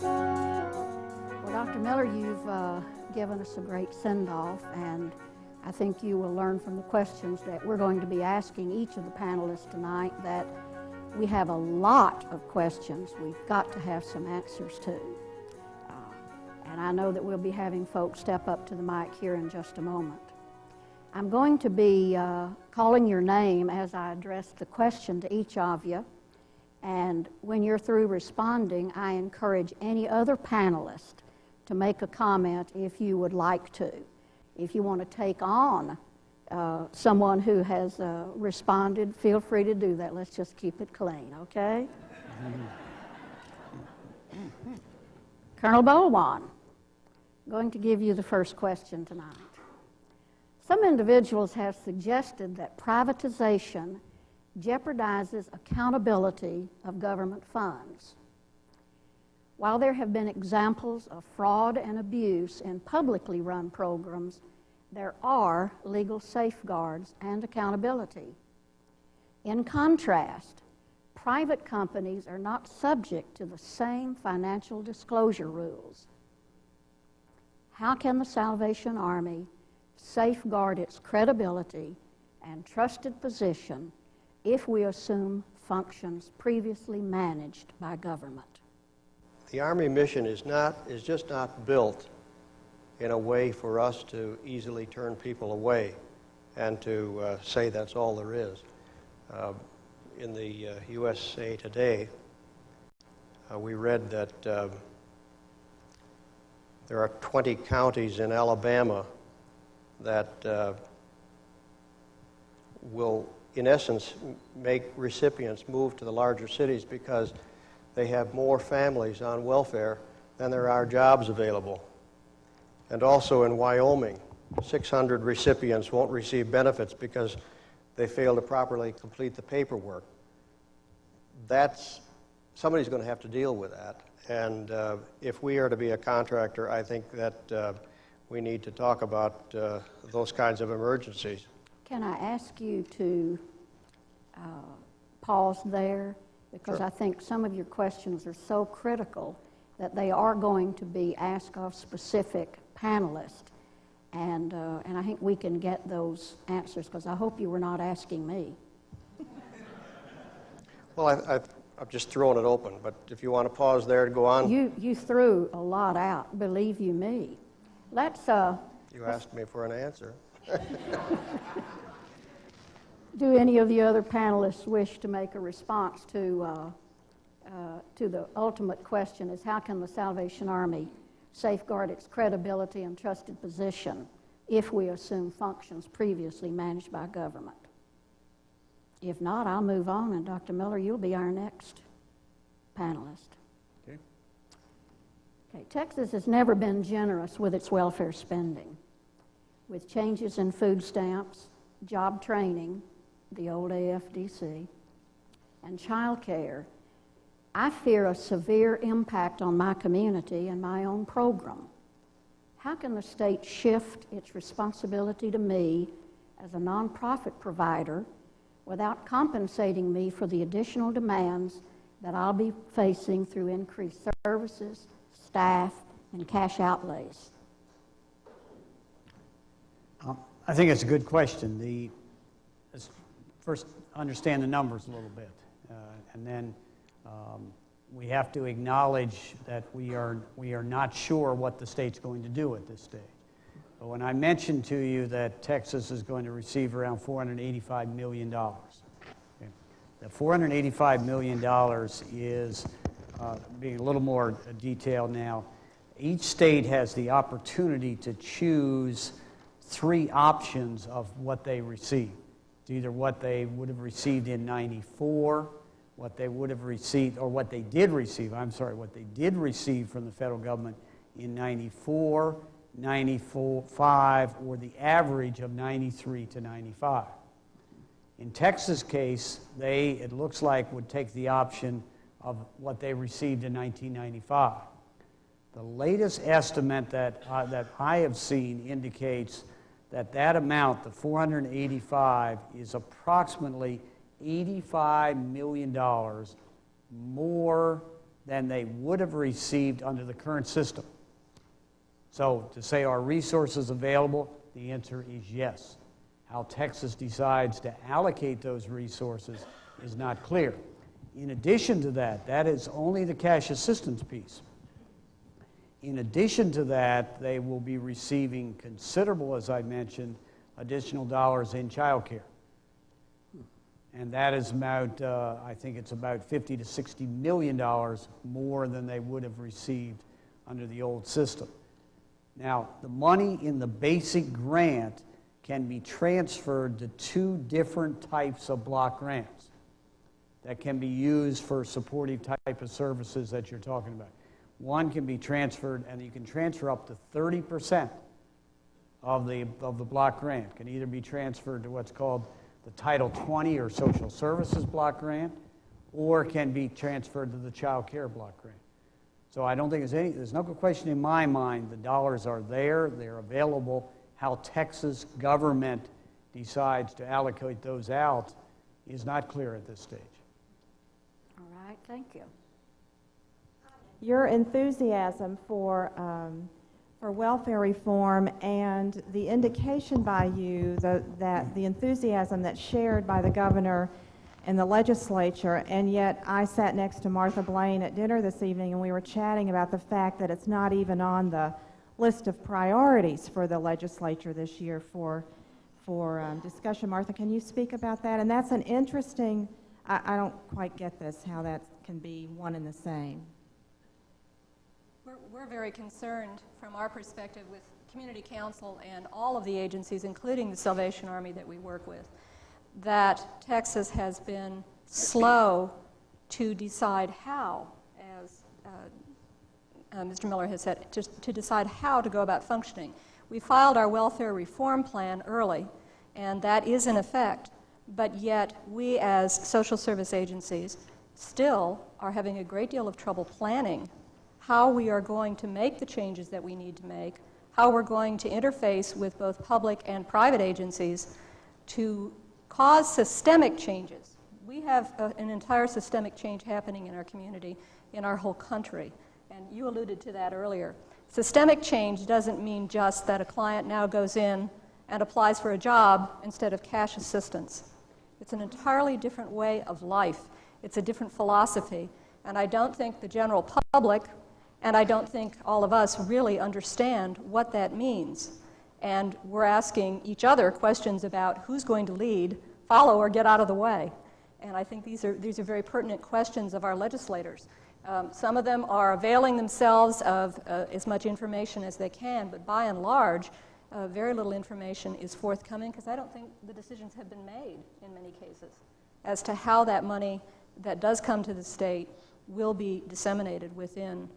Well, Dr. Miller, you've given us a great send-off, and I think you will learn from the questions that we're going to be asking each of the panelists tonight that we have a lot of questions we've got to have some answers to. And I know that we'll be having folks step up to the mic here in just a moment. I'm going to be calling your name as I address the question to each of you. And when you're through responding, I encourage any other panelist to make a comment if you would like to. If you want to take on someone who has responded, feel free to do that. Let's just keep it clean, okay? Colonel Bowen, I'm going to give you the first question tonight. Some individuals have suggested that privatization jeopardizes accountability of government funds. While there have been examples of fraud and abuse in publicly run programs, there are legal safeguards and accountability. In contrast, private companies are not subject to the same financial disclosure rules. How can the Salvation Army safeguard its credibility and trusted position if we assume functions previously managed by government? The Army mission is just not built in a way for us to easily turn people away and to say that's all there is. In the USA Today, we read that there are 20 counties in Alabama that will, in essence, make recipients move to the larger cities because they have more families on welfare than there are jobs available. And also in Wyoming, 600 recipients won't receive benefits because they fail to properly complete the paperwork. Somebody's going to have to deal with that. And if we are to be a contractor, I think that we need to talk about those kinds of emergencies. Can I ask you to pause there? Because Sure. I think some of your questions are so critical that they are going to be asked of specific panelists. And I think we can get those answers, because I hope you were not asking me. Well, I'm just throwing it open, but if you want to pause there to go on. You threw a lot out, believe you me. You asked me for an answer. Do any of the other panelists wish to make a response to the ultimate question is how can the Salvation Army safeguard its credibility and trusted position if we assume functions previously managed by government? If not, I'll move on, and Dr. Miller, you'll be our next panelist. Okay, Texas has never been generous with its welfare spending. With changes in food stamps, job training, the old AFDC, and child care, I fear a severe impact on my community and my own program. How can the state shift its responsibility to me as a nonprofit provider without compensating me for the additional demands that I'll be facing through increased services, staff, and cash outlays? I think it's a good question. Let's first understand the numbers a little bit, and then we have to acknowledge that we are not sure what the state's going to do at this stage. But when I mentioned to you that Texas is going to receive around $485 million, okay, the $485 million is, being a little more detailed now, each state has the opportunity to choose 3 options of what they receive. It's either what they would have received in '94, what they would have received, or what they did receive from the federal government in '94, '95, or the average of '93 to '95. In Texas' case, it looks like, would take the option of what they received in 1995. The latest estimate that I have seen indicates that amount, the 485, is approximately $85 million more than they would have received under the current system. So to say are resources available, the answer is yes. How Texas decides to allocate those resources is not clear. In addition to that, that is only the cash assistance piece. In addition to that, they will be receiving considerable, as I mentioned, additional dollars in child care. And that is about, I think it's about $50 to $60 million more than they would have received under the old system. Now, the money in the basic grant can be transferred to two different types of block grants that can be used for supportive type of services that you're talking about. One can be transferred, and you can transfer up to 30% of the block grant. Can either be transferred to what's called the Title 20 or Social Services block grant, or can be transferred to the Child Care block grant. So I don't think there's no question in my mind the dollars are there, they're available. How Texas government decides to allocate those out is not clear at this stage. All right, thank you. Your enthusiasm for welfare reform and the indication by you that the enthusiasm that's shared by the governor and the legislature, and yet I sat next to Martha Blaine at dinner this evening and we were chatting about the fact that it's not even on the list of priorities for the legislature this year for discussion. Martha, can you speak about that? And that's an interesting, I don't quite get this, how that can be one and the same. We're very concerned from our perspective with Community Council and all of the agencies, including the Salvation Army that we work with, that Texas has been slow to decide how, as Mr. Miller has said, to decide how to go about functioning. We filed our welfare reform plan early, and that is in effect, but yet we as social service agencies still are having a great deal of trouble planning how we are going to make the changes that we need to make, how we're going to interface with both public and private agencies to cause systemic changes. We have an entire systemic change happening in our community, in our whole country, and you alluded to that earlier. Systemic change doesn't mean just that a client now goes in and applies for a job instead of cash assistance. It's an entirely different way of life. It's a different philosophy, and I don't think the general public and I don't think all of us really understand what that means. And we're asking each other questions about who's going to lead, follow, or get out of the way. And I think these are very pertinent questions of our legislators. Some of them are availing themselves of as much information as they can, but by and large, very little information is forthcoming because I don't think the decisions have been made in many cases as to how that money that does come to the state will be disseminated within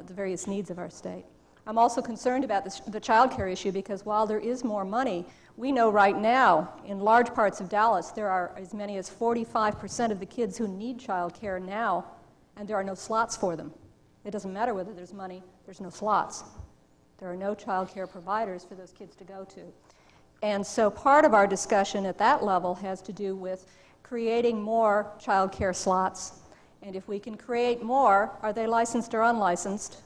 the various needs of our state. I'm also concerned about the child care issue because while there is more money, we know right now in large parts of Dallas there are as many as 45% of the kids who need child care now, and there are no slots for them. It doesn't matter whether there's money, there's no slots. There are no child care providers for those kids to go to. And so part of our discussion at that level has to do with creating more child care slots. And if we can create more, are they licensed or unlicensed?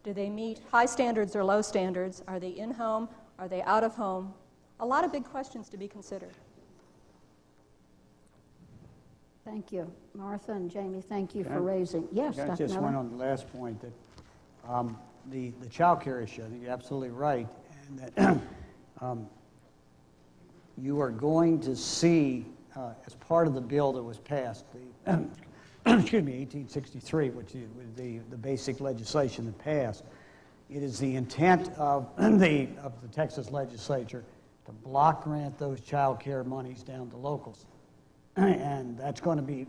Do they meet high standards or low standards? Are they in-home? Are they out-of-home? A lot of big questions to be considered. Thank you. Martha and Jamie, thank you for raising. Yes, Dr. Just Miller? went on the last point that the child care issue, I think you're absolutely right, and that you are going to see, as part of the bill that was passed, the excuse me, 1863, which is the basic legislation that passed. It is the intent of the Texas legislature to block grant those child care monies down to locals. And that's going to be,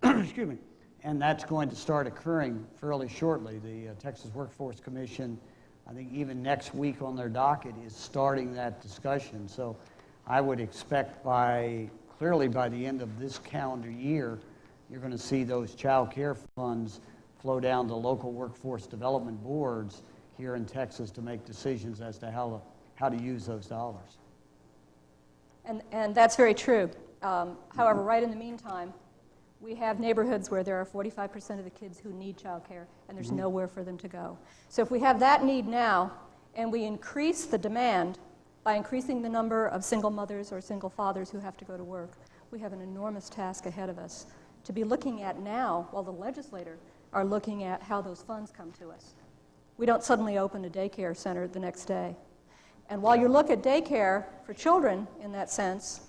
excuse me, and that's going to start occurring fairly shortly. The Texas Workforce Commission, I think even next week on their docket, is starting that discussion. So I would expect clearly by the end of this calendar year, you're going to see those child care funds flow down to local workforce development boards here in Texas to make decisions as to how to use those dollars. And that's very true. However, right in the meantime, We have neighborhoods where there are 45% of the kids who need child care, and there's nowhere for them to go. So if we have that need now, and we increase the demand by increasing the number of single mothers or single fathers who have to go to work, we have an enormous task ahead of us to be looking at now, while the legislators are looking at how those funds come to us. We don't suddenly open a daycare center the next day. And while you look at daycare for children in that sense,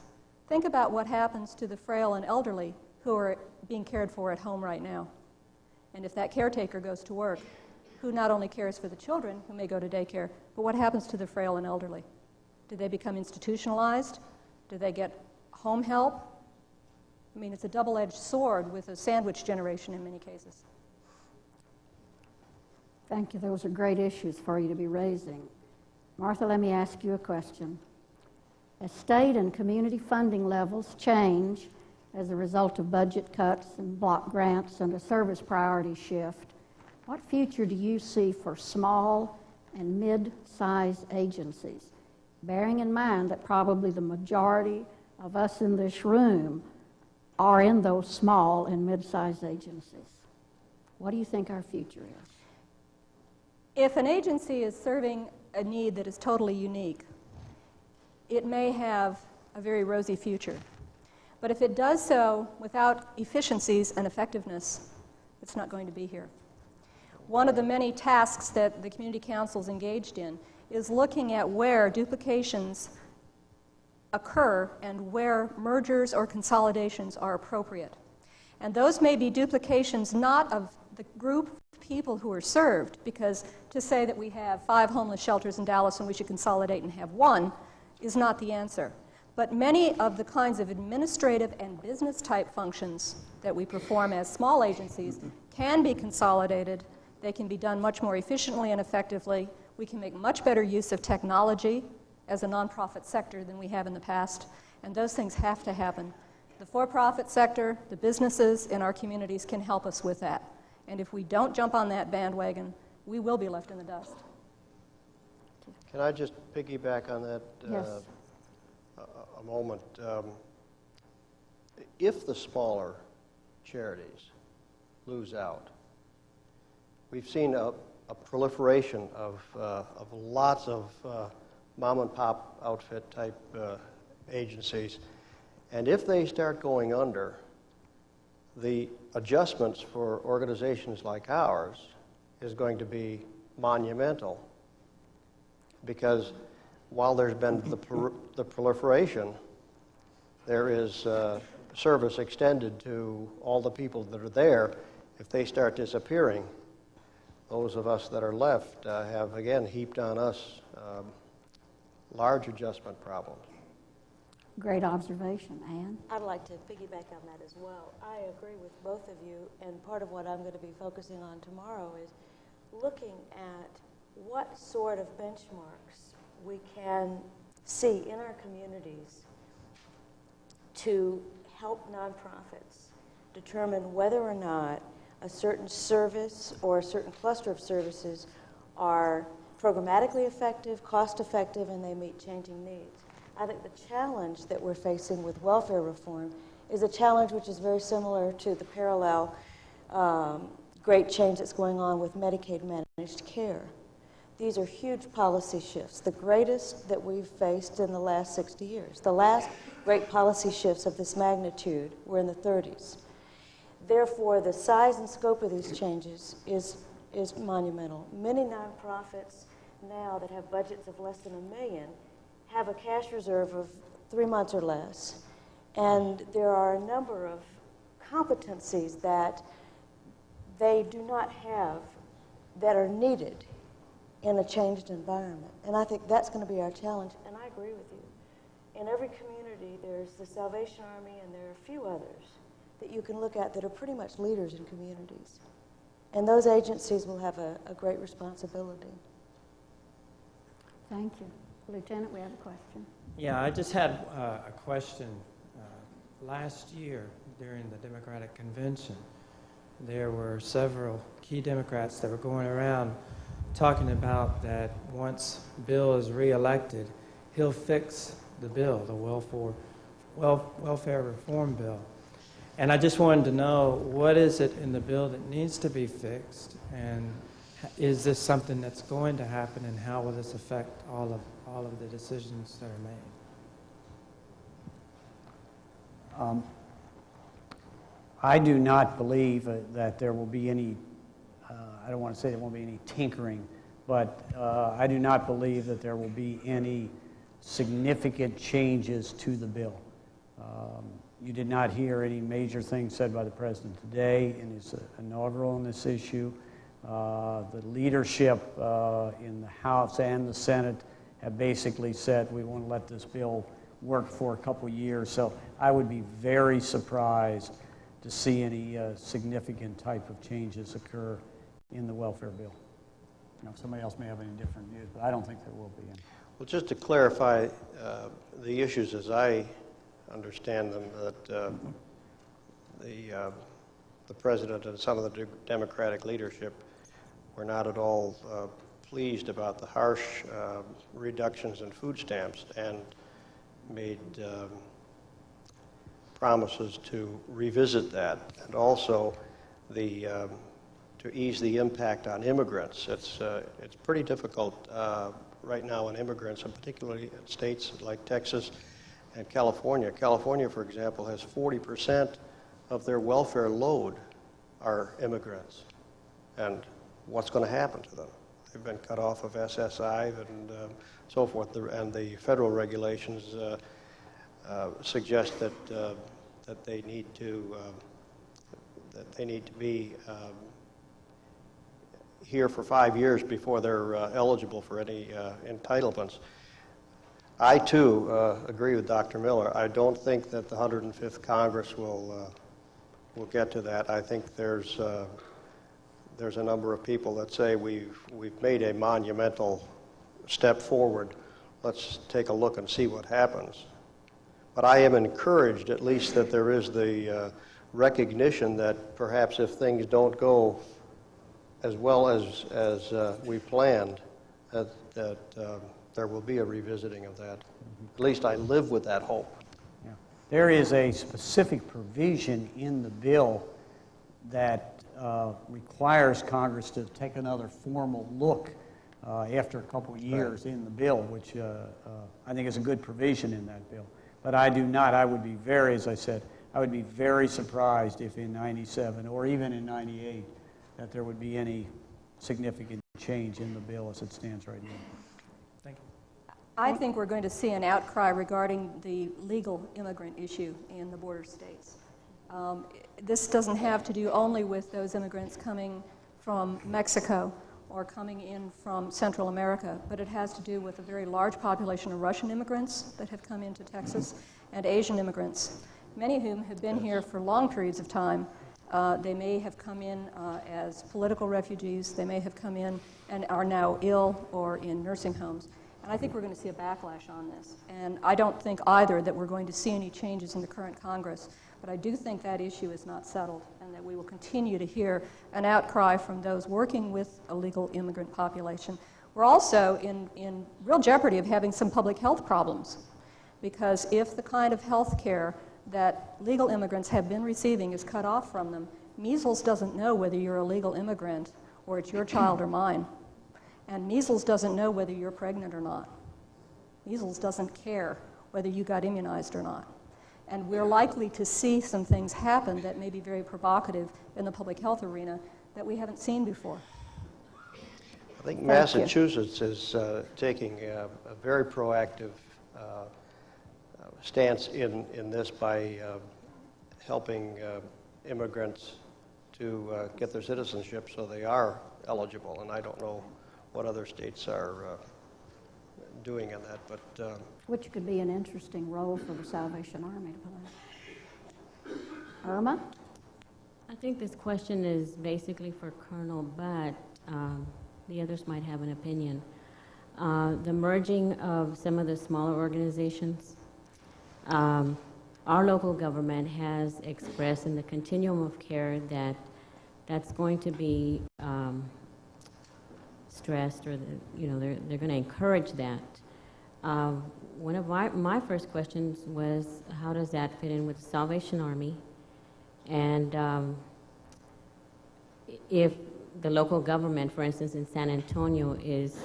think about what happens to the frail and elderly who are being cared for at home right now. And if that caretaker goes to work, who not only cares for the children who may go to daycare, but what happens to the frail and elderly? Do they become institutionalized? Do they get home help? I mean, it's a double-edged sword with a sandwich generation in many cases. Thank you. Those are great issues for you to be raising. Martha, let me ask you a question. As state and community funding levels change as a result of budget cuts and block grants and a service priority shift, what future do you see for small and mid-sized agencies, bearing in mind that probably the majority of us in this room are in those small and mid-sized agencies? What do you think our future is? If an agency is serving a need that is totally unique, it may have a very rosy future. But if it does so without efficiencies and effectiveness, it's not going to be here. One of the many tasks that the community council's engaged in is looking at where duplications occur and where mergers or consolidations are appropriate. And those may be duplications not of the group of people who are served, because to say that we have 5 homeless shelters in Dallas and we should consolidate and have 1 is not the answer. But many of the kinds of administrative and business type functions that we perform as small agencies can be consolidated. They can be done much more efficiently and effectively. We can make much better use of technology as a nonprofit sector than we have in the past, and those things have to happen. The for-profit sector, the businesses in our communities can help us with that. And if we don't jump on that bandwagon, we will be left in the dust. Can I just piggyback on that Yes. a moment? If the smaller charities lose out, we've seen a proliferation of lots of mom-and-pop outfit type agencies. And if they start going under, the adjustments for organizations like ours is going to be monumental. Because while there's been the proliferation, there is service extended to all the people that are there. If they start disappearing, those of us that are left have, again, heaped on us large adjustment problems. Great observation. Ann? I'd like to piggyback on that as well. I agree with both of you, and part of what I'm going to be focusing on tomorrow is looking at what sort of benchmarks we can see in our communities to help nonprofits determine whether or not a certain service or a certain cluster of services are programmatically effective, cost-effective, and they meet changing needs. I think the challenge that we're facing with welfare reform is a challenge which is very similar to the parallel great change that's going on with Medicaid managed care. These are huge policy shifts, the greatest that we've faced in the last 60 years. The last great policy shifts of this magnitude were in the 30s. Therefore, the size and scope of these changes is monumental. Many nonprofits now that have budgets of less than $1 million have a cash reserve of 3 months or less. And there are a number of competencies that they do not have that are needed in a changed environment. And I think that's going to be our challenge, and I agree with you. In every community, there's the Salvation Army, and there are a few others that you can look at that are pretty much leaders in communities. And those agencies will have a great responsibility. Thank you. Lieutenant, we have a question. Yeah, I just had a question. Last year, during the Democratic Convention, there were several key Democrats that were going around talking about that once Bill is reelected, he'll fix the bill, the welfare reform bill. And I just wanted to know, what is it in the bill that needs to be fixed? And is this something that's going to happen, and how will this affect all of the decisions that are made? I do not believe that there will be any, I don't want to say there won't be any tinkering, but I do not believe that there will be any significant changes to the bill. You did not hear any major things said by the President today in his inaugural on this issue. The leadership in the House and the Senate have basically said we want to let this bill work for a couple years. So I would be very surprised to see any significant type of changes occur in the welfare bill. You know, somebody else may have any different views, but I don't think there will be any. Well, just to clarify the issues as I understand them, that the President and some of the Democratic leadership were not at all pleased about the harsh reductions in food stamps and made promises to revisit that, and also to ease the impact on immigrants. It's pretty difficult right now on immigrants, and particularly in states like Texas and California. California, for example, has 40% of their welfare load are immigrants. And what's going to happen to them? They've been cut off of SSI and so forth, and the federal regulations suggest that they need to be here for 5 years before they're eligible for any entitlements. I too agree with Dr. Miller. I don't think that the 105th Congress will get to that. I think there's a number of people that say we've made a monumental step forward. Let's take a look and see what happens. But I am encouraged, at least, that there is the recognition that perhaps if things don't go as well as we planned, that there will be a revisiting of that. At least I live with that hope. Yeah. There is a specific provision in the bill that requires Congress to take another formal look after a couple of years in the bill, which I think is a good provision in that bill. But I do not. I would be very, as I said, I would be very surprised if in 97 or even in 98 that there would be any significant change in the bill as it stands right now. Thank you. I think we're going to see an outcry regarding the legal immigrant issue in the border states. This doesn't have to do only with those immigrants coming from Mexico or coming in from Central America, but it has to do with a very large population of Russian immigrants that have come into Texas and Asian immigrants, many of whom have been here for long periods of time. They may have come in as political refugees. They may have come in and are now ill or in nursing homes. And I think we're going to see a backlash on this. And I don't think either that we're going to see any changes in the current Congress. But I do think that issue is not settled, and that we will continue to hear an outcry from those working with a legal immigrant population. We're also in real jeopardy of having some public health problems, because if the kind of health care that legal immigrants have been receiving is cut off from them, measles doesn't know whether you're a legal immigrant or it's your child or mine. And measles doesn't know whether you're pregnant or not. Measles doesn't care whether you got immunized or not. And we're likely to see some things happen that may be very provocative in the public health arena that we haven't seen before. I think Massachusetts is taking a very proactive stance in this by helping immigrants to get their citizenship so they are eligible. And I don't know what other states are doing in that, but which could be an interesting role for the Salvation Army to play. Irma? I think this question is basically for Colonel, but the others might have an opinion. The merging of some of the smaller organizations, our local government has expressed in the continuum of care that that's going to be stressed, or they're going to encourage that. One of my first questions was, how does that fit in with the Salvation Army? And if the local government, for instance, in San Antonio, is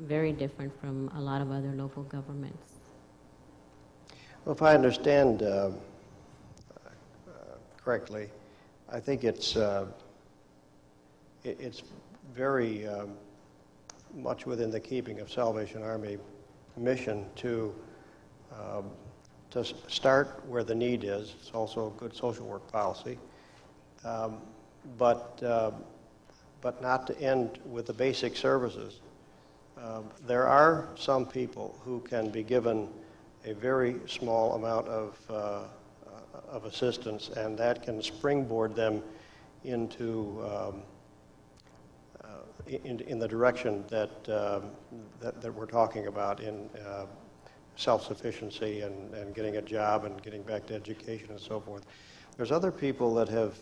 very different from a lot of other local governments. Well, if I understand correctly, I think it's very much within the keeping of Salvation Army mission to start where the need is. It's also a good social work policy, but not to end with the basic services. There are some people who can be given a very small amount of assistance, and that can springboard them into in the direction that we're talking about in self-sufficiency and getting a job and getting back to education and so forth. There's other people that have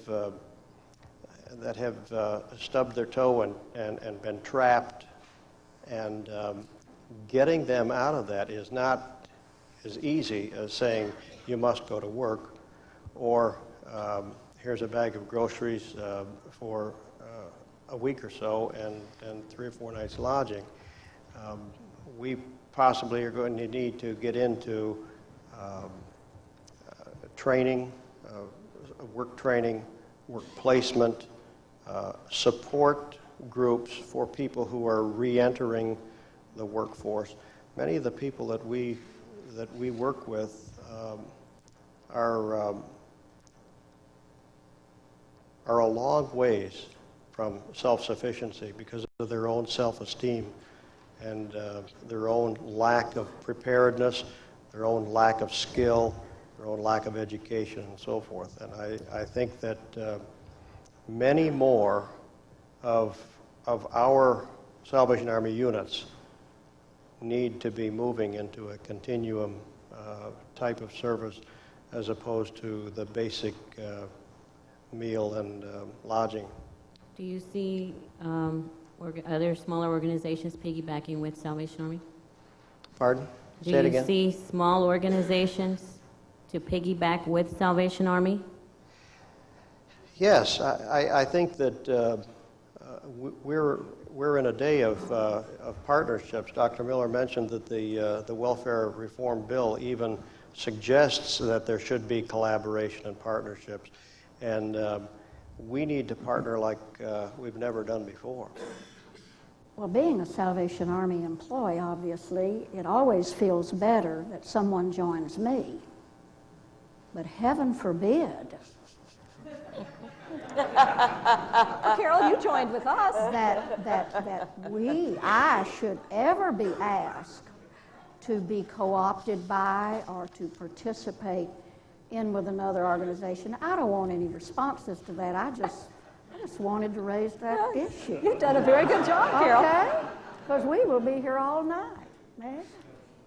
stubbed their toe and been trapped, and getting them out of that is not as easy as saying you must go to work, or here's a bag of groceries for a week or so and 3 or 4 nights lodging. We possibly are going to need to get into training, work training, work placement, support groups for people who are re-entering the workforce. Many of the people that we work with are a long ways from self-sufficiency because of their own self-esteem and their own lack of preparedness, their own lack of skill, their own lack of education, and so forth. And I think that many more of our Salvation Army units need to be moving into a continuum type of service as opposed to the basic meal and lodging. Do you see other smaller organizations piggybacking with Salvation Army? Pardon? Do Say it again. you see small organizations to piggyback with Salvation Army? Yes, I think that we're in a day of partnerships. Dr. Miller mentioned that the welfare reform bill even suggests that there should be collaboration and partnerships, and we need to partner like we've never done before. Well, being a Salvation Army employee, obviously, it always feels better that someone joins me. But heaven forbid Carol, you joined with us. that I should ever be asked to be co-opted by or to participate in with another organization. I don't want any responses to that. I just wanted to raise that issue. You've done a very good job, Carol. Okay? Because we will be here all night. Man.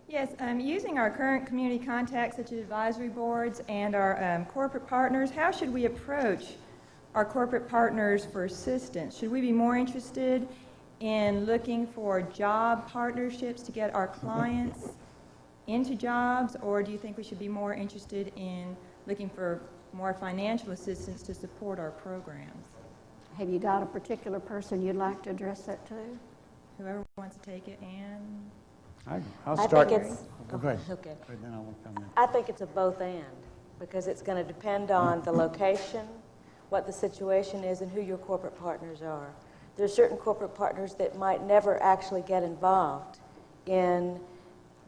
Yes, using our current community contacts such as advisory boards and our corporate partners, how should we approach our corporate partners for assistance? Should we be more interested in looking for job partnerships to get our clients into jobs, or do you think we should be more interested in looking for more financial assistance to support our programs? Have you got a particular person you'd like to address that to? Whoever wants to take it, Ann? I'll I start. think it's, Oh, go ahead. okay. Right, then I will come in. I think it's a both and, because it's going to depend on the location, what the situation is, and who your corporate partners are. There are certain corporate partners that might never actually get involved in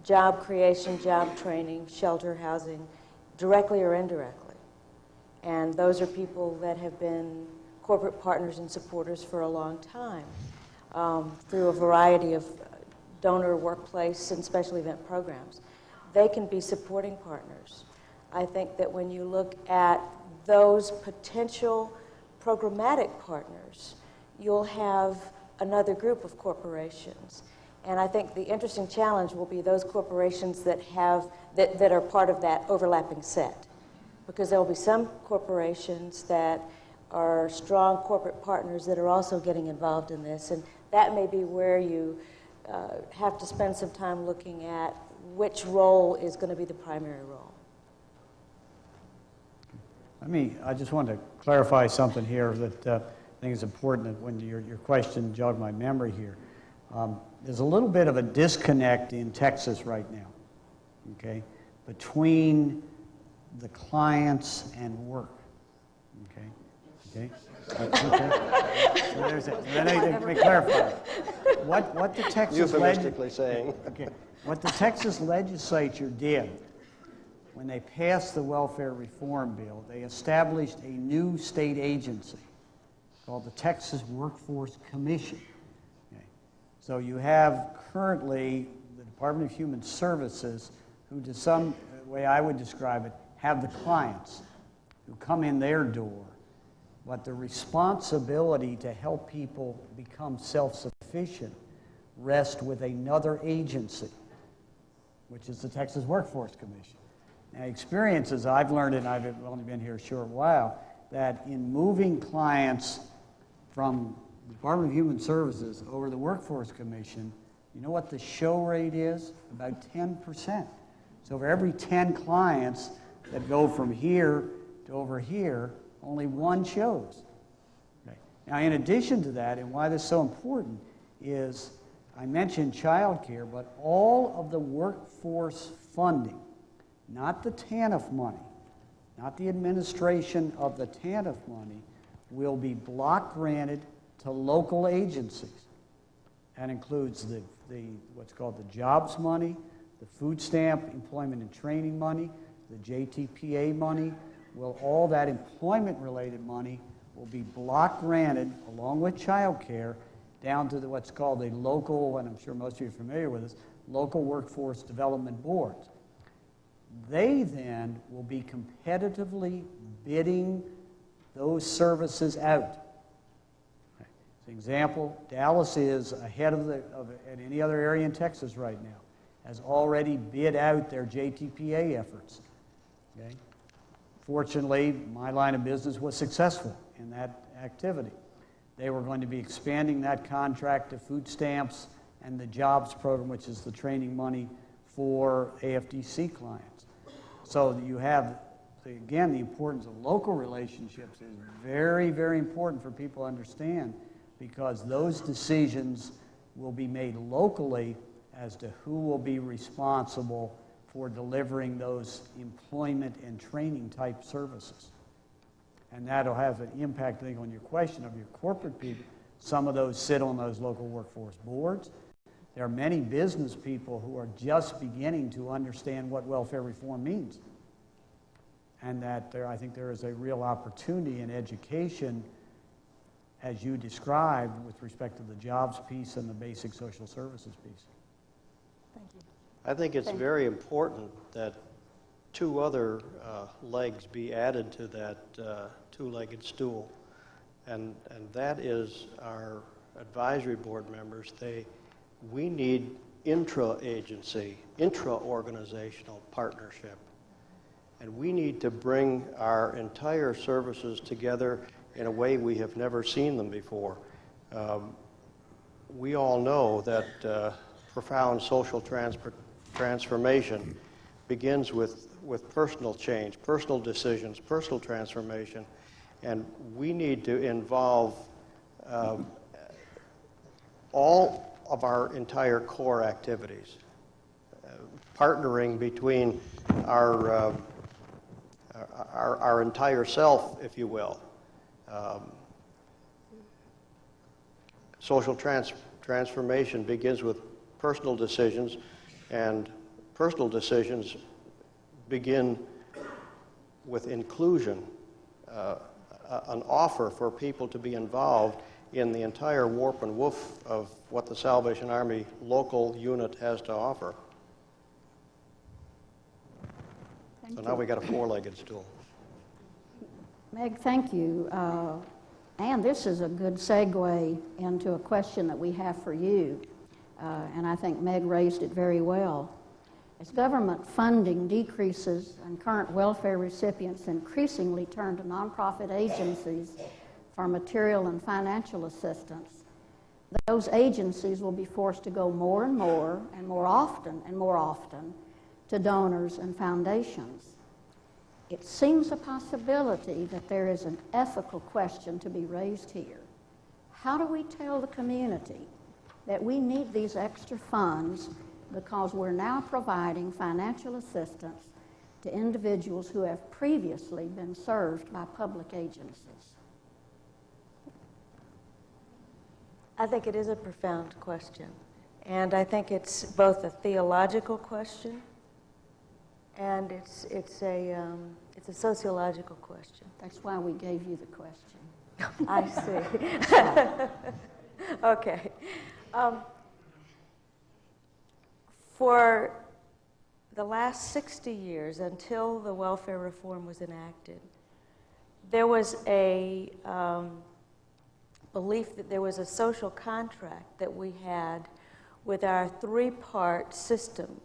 job creation, job training, shelter, housing, directly or indirectly. And those are people that have been corporate partners and supporters for a long time through a variety of donor workplace and special event programs. They can be supporting partners. I think that when you look at those potential programmatic partners, you'll have another group of corporations. And I think the interesting challenge will be those corporations that are part of that overlapping set. Because there will be some corporations that are strong corporate partners that are also getting involved in this. And that may be where you have to spend some time looking at which role is going to be the primary role. I just want to clarify something here that I think is important that when your question jogged my memory here. There's a little bit of a disconnect in Texas right now, okay, between the clients and work, okay? So there's a, let me clarify. What the Texas Euphemistically saying. Okay, what the Texas legislature did when they passed the welfare reform bill, they established a new state agency called the Texas Workforce Commission. Okay. So you have currently the Department of Human Services, who to some way I would describe it, have the clients who come in their door, but the responsibility to help people become self-sufficient rests with another agency, which is the Texas Workforce Commission. Now, experiences I've learned, and I've only been here a short while, that in moving clients from the Department of Human Services over the Workforce Commission, you know what the show rate is? About 10%. So for every 10 clients that go from here to over here, only one shows. Okay. Now, in addition to that, and why this is so important, is I mentioned child care, but all of the workforce funding, not the TANF money, not the administration of the TANF money, will be block granted to local agencies. That includes the what's called the jobs money, the food stamp, employment and training money, the JTPA money. Well, all that employment-related money will be block granted, along with child care, down to what's called the local, and I'm sure most of you are familiar with this, local workforce development boards. They then will be competitively bidding those services out. Okay. As an example, Dallas is ahead of any other area in Texas right now, has already bid out their JTPA efforts. Okay. Fortunately, my line of business was successful in that activity. They were going to be expanding that contract to food stamps and the jobs program, which is the training money for AFDC clients. So you have, again, the importance of local relationships is very, very important for people to understand, because those decisions will be made locally as to who will be responsible for delivering those employment and training type services. And that'll have an impact, I think, on your question of your corporate people. Some of those sit on those local workforce boards. There are many business people who are just beginning to understand what welfare reform means. And that I think there is a real opportunity in education, as you described, with respect to the jobs piece and the basic social services piece. Thank you. I think it's very important that two other legs be added to that two-legged stool, and that is our advisory board members. We need intra-agency, intra-organizational partnership, and we need to bring our entire services together in a way we have never seen them before. We all know that profound social transformation begins with personal change, personal decisions, personal transformation, and we need to involve all of our entire core activities, partnering between our entire self, if you will. Social transformation begins with personal decisions, and personal decisions begin with inclusion, an offer for people to be involved in the entire warp and woof of what the Salvation Army local unit has to offer. So now we got a four-legged stool. Meg, thank you. And this is a good segue into a question that we have for you. And I think Meg raised it very well. As government funding decreases and current welfare recipients increasingly turn to nonprofit agencies for material and financial assistance, those agencies will be forced to go more and more and more often to donors and foundations. It seems a possibility that there is an ethical question to be raised here. How do we tell the community that we need these extra funds because we're now providing financial assistance to individuals who have previously been served by public agencies? I think it is a profound question. And I think it's both a theological question and it's a sociological question. That's why we gave you the question. I see. Okay. For the last 60 years, until the welfare reform was enacted, there was a belief that there was a social contract that we had with our three-part system.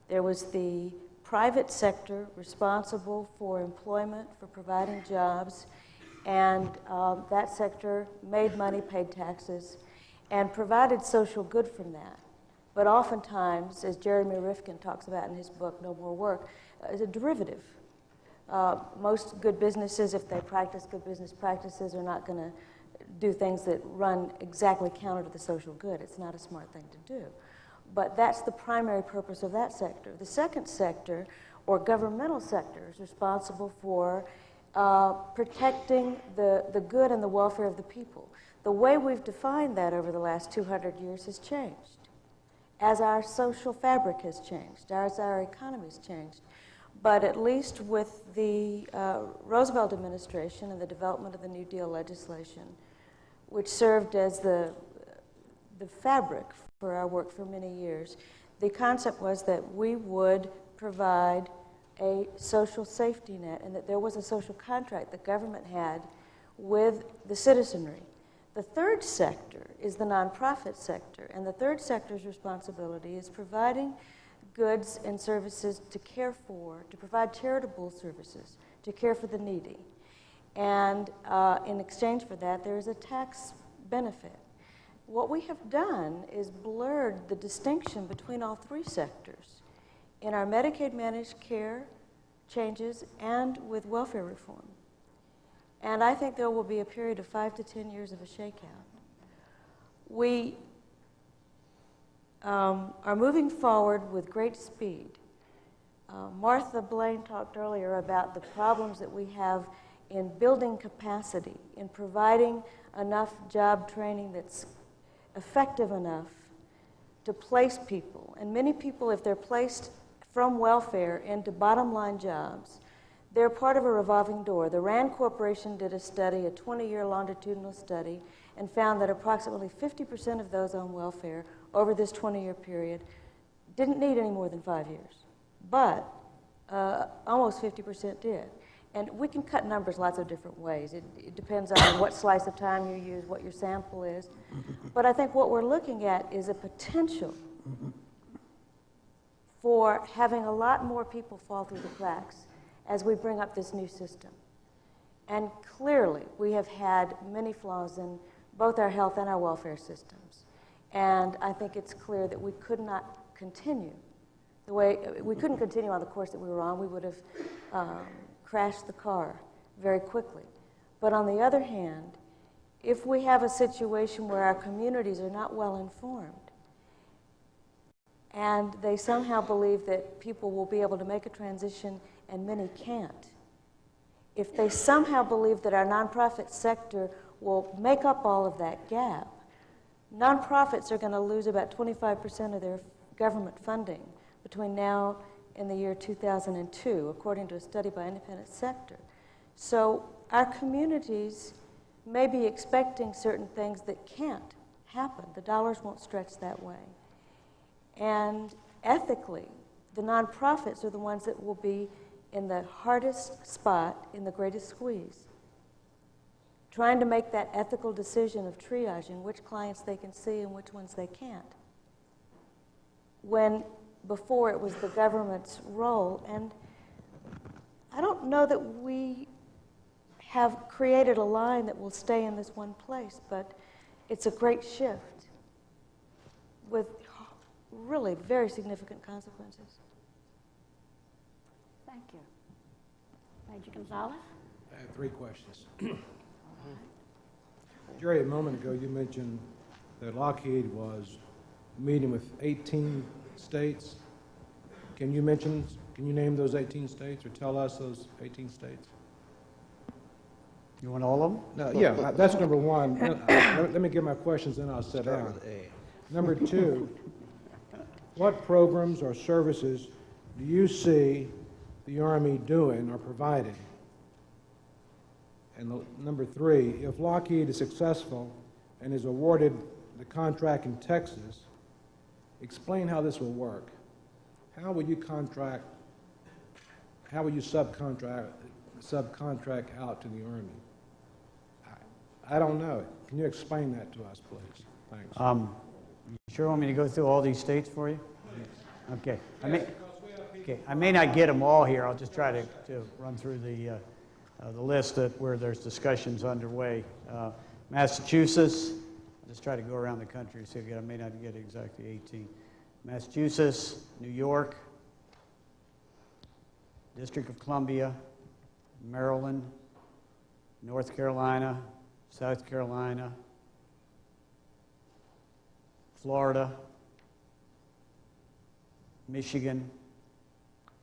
There was the private sector responsible for employment, for providing jobs, and that sector made money, paid taxes, and provided social good from that. But oftentimes, as Jeremy Rifkin talks about in his book, No More Work, is a derivative. Most good businesses, if they practice good business practices, are not going to do things that run exactly counter to the social good. It's not a smart thing to do. But that's the primary purpose of that sector. The second sector, or governmental sector, is responsible for protecting the good and the welfare of the people. The way we've defined that over the last 200 years has changed, as our social fabric has changed, as our economy has changed. But at least with the Roosevelt administration and the development of the New Deal legislation, which served as the fabric for our work for many years, the concept was that we would provide a social safety net and that there was a social contract the government had with the citizenry. The third sector is the nonprofit sector, and the third sector's responsibility is providing goods and services to care for, to provide charitable services, to care for the needy. And in exchange for that, there is a tax benefit. What we have done is blurred the distinction between all three sectors in our Medicaid managed care changes and with welfare reform. And I think there will be a period of 5 to 10 years of a shakeout. We are moving forward with great speed. Martha Blaine talked earlier about the problems that we have in building capacity, in providing enough job training that's effective enough to place people. And many people, if they're placed from welfare into bottom line jobs, they're part of a revolving door. The RAND Corporation did a study, a 20-year longitudinal study, and found that approximately 50% of those on welfare over this 20-year period didn't need any more than 5 years. But almost 50% did. And we can cut numbers lots of different ways. It depends on what slice of time you use, what your sample is. But I think what we're looking at is a potential for having a lot more people fall through the cracks as we bring up this new system. And clearly, we have had many flaws in both our health and our welfare systems. And I think it's clear that we could not continue the way, we couldn't continue on the course that we were on. We would have crashed the car very quickly. But on the other hand, if we have a situation where our communities are not well informed, and they somehow believe that people will be able to make a transition and many can't, if they somehow believe that our nonprofit sector will make up all of that gap, nonprofits are going to lose about 25% of their government funding between now and the year 2002, according to a study by Independent Sector. So our communities may be expecting certain things that can't happen. The dollars won't stretch that way. And ethically, the nonprofits are the ones that will be in the hardest spot, in the greatest squeeze, trying to make that ethical decision of triaging which clients they can see and which ones they can't. When before it was the government's role, and I don't know that we have created a line that will stay in this one place, but it's a great shift with really very significant consequences. Thank you. Major Gonzalez? I have 3 questions. Jerry, a moment ago you mentioned that Lockheed was meeting with 18 states. Can you name those 18 states or tell us those 18 states? You want all of them? No, yeah, that's number 1. Let me get my questions, then I'll sit down. Number 2, what programs or services do you see the Army doing or providing? And number 3, if Lockheed is successful and is awarded the contract in Texas, explain how this will work. How will you subcontract out to the Army? I don't know. Can you explain that to us, please? Thanks. You sure want me to go through all these states for you? Okay. I may not get them all here. I'll just try to run through the list where there's discussions underway. Massachusetts. I'll just try to go around the country. See, I may not get exactly 18. Massachusetts, New York, District of Columbia, Maryland, North Carolina, South Carolina, Florida, Michigan,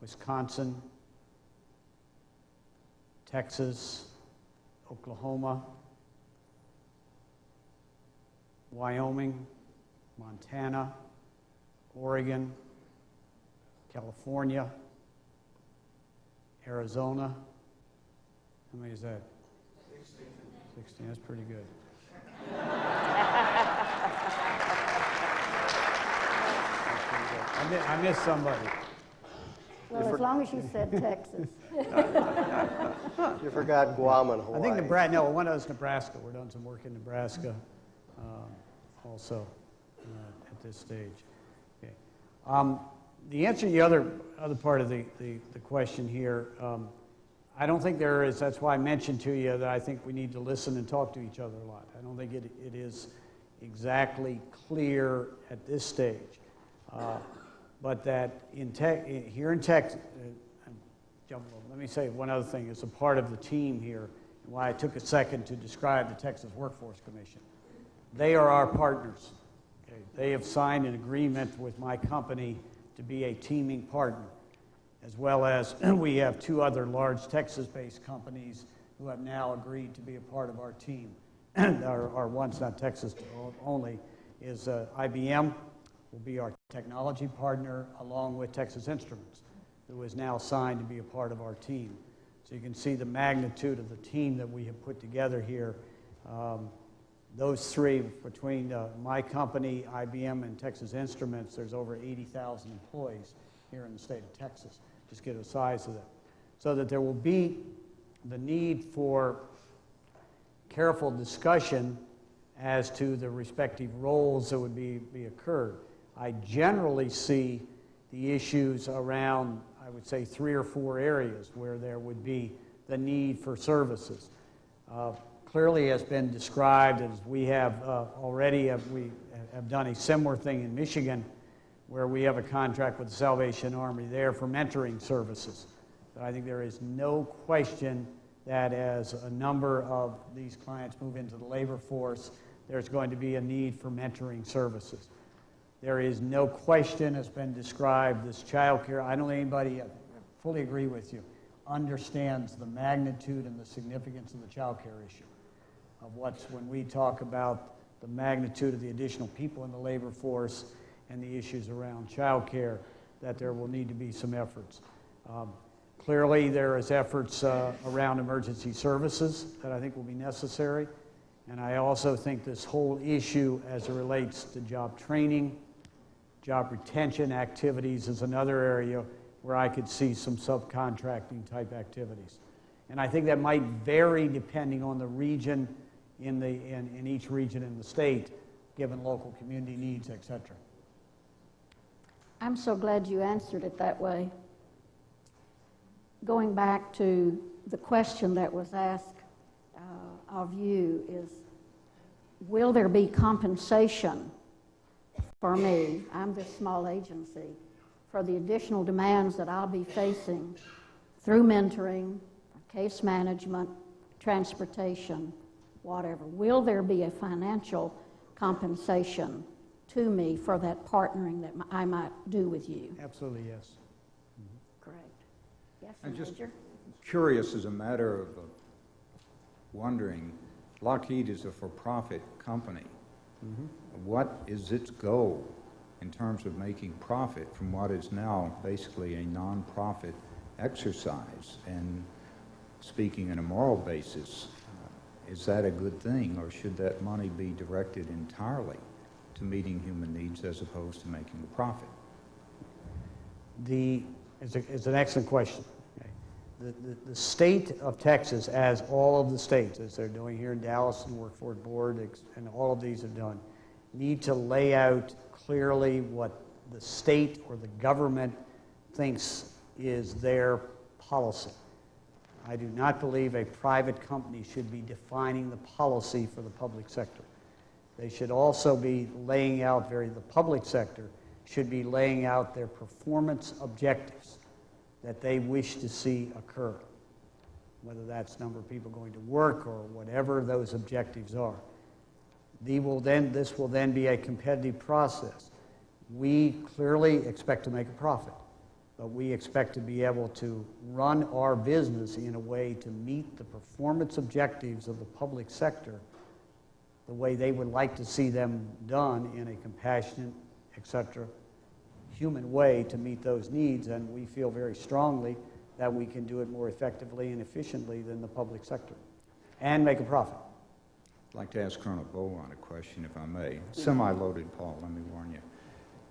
Wisconsin, Texas, Oklahoma, Wyoming, Montana, Oregon, California, Arizona. How many is that? 16. That's pretty good. I missed somebody. Well, as long as you said Texas. You forgot Guam and Hawaii. I think Nebraska. No, one of those Nebraska. We're doing some work in Nebraska, also at this stage. Okay. The answer to the other part of the question here, I don't think there is. That's why I mentioned to you that I think we need to listen and talk to each other a lot. I don't think it is exactly clear at this stage, but that here in Texas. Let me say one other thing. As a part of the team here, and why I took a second to describe the Texas Workforce Commission. They are our partners. Okay? They have signed an agreement with my company to be a teaming partner, as well as we have 2 other large Texas-based companies who have now agreed to be a part of our team. Our one's not Texas only, is IBM will be our technology partner along with Texas Instruments, who is now signed to be a part of our team. So you can see the magnitude of the team that we have put together here. Those 3, between my company, IBM, and Texas Instruments, there's over 80,000 employees here in the state of Texas. Just get a size of that. So that there will be the need for careful discussion as to the respective roles that would be occurred. I generally see the issues around, I would say, 3 or 4 areas where there would be the need for services. Clearly has been described as we have already done a similar thing in Michigan, where we have a contract with the Salvation Army there for mentoring services. But I think there is no question that as a number of these clients move into the labor force, there's going to be a need for mentoring services. There is no question, has been described, this child care. I don't think anybody, I fully agree with you, understands the magnitude and the significance of the child care issue. When we talk about the magnitude of the additional people in the labor force and the issues around child care, that there will need to be some efforts. Clearly, there is efforts around emergency services that I think will be necessary. And I also think this whole issue as it relates to job training, job retention activities is another area where I could see some subcontracting type activities. And I think that might vary depending on the region in each region in the state, given local community needs, et cetera. I'm so glad you answered it that way. Going back to the question that was asked of you is, will there be compensation for me, I'm this small agency, for the additional demands that I'll be facing through mentoring, case management, transportation, whatever. Will there be a financial compensation to me for that partnering that I might do with you? Absolutely, yes. Great. Yes, I'm just Major? curious, as a matter of wondering, Lockheed is a for-profit company. What is its goal in terms of making profit from what is now basically a non-profit exercise? And speaking on a moral basis, is that a good thing, or should that money be directed entirely to meeting human needs as opposed to making a profit? It's an excellent question. Okay. The state of Texas, as all of the states, as they're doing here in Dallas and Workforce Board, and all of these have done, need to lay out clearly what the state or the government thinks is their policy. I do not believe a private company should be defining the policy for the public sector. They should also be laying out, the public sector should be laying out their performance objectives that they wish to see occur, whether that's number of people going to work or whatever those objectives are. This will then be a competitive process. We clearly expect to make a profit, but we expect to be able to run our business in a way to meet the performance objectives of the public sector the way they would like to see them done, in a compassionate, etc., human way to meet those needs, and we feel very strongly that we can do it more effectively and efficiently than the public sector and make a profit. I'd like to ask Colonel Bowen a question, if I may. Semi-loaded, Paul, let me warn you.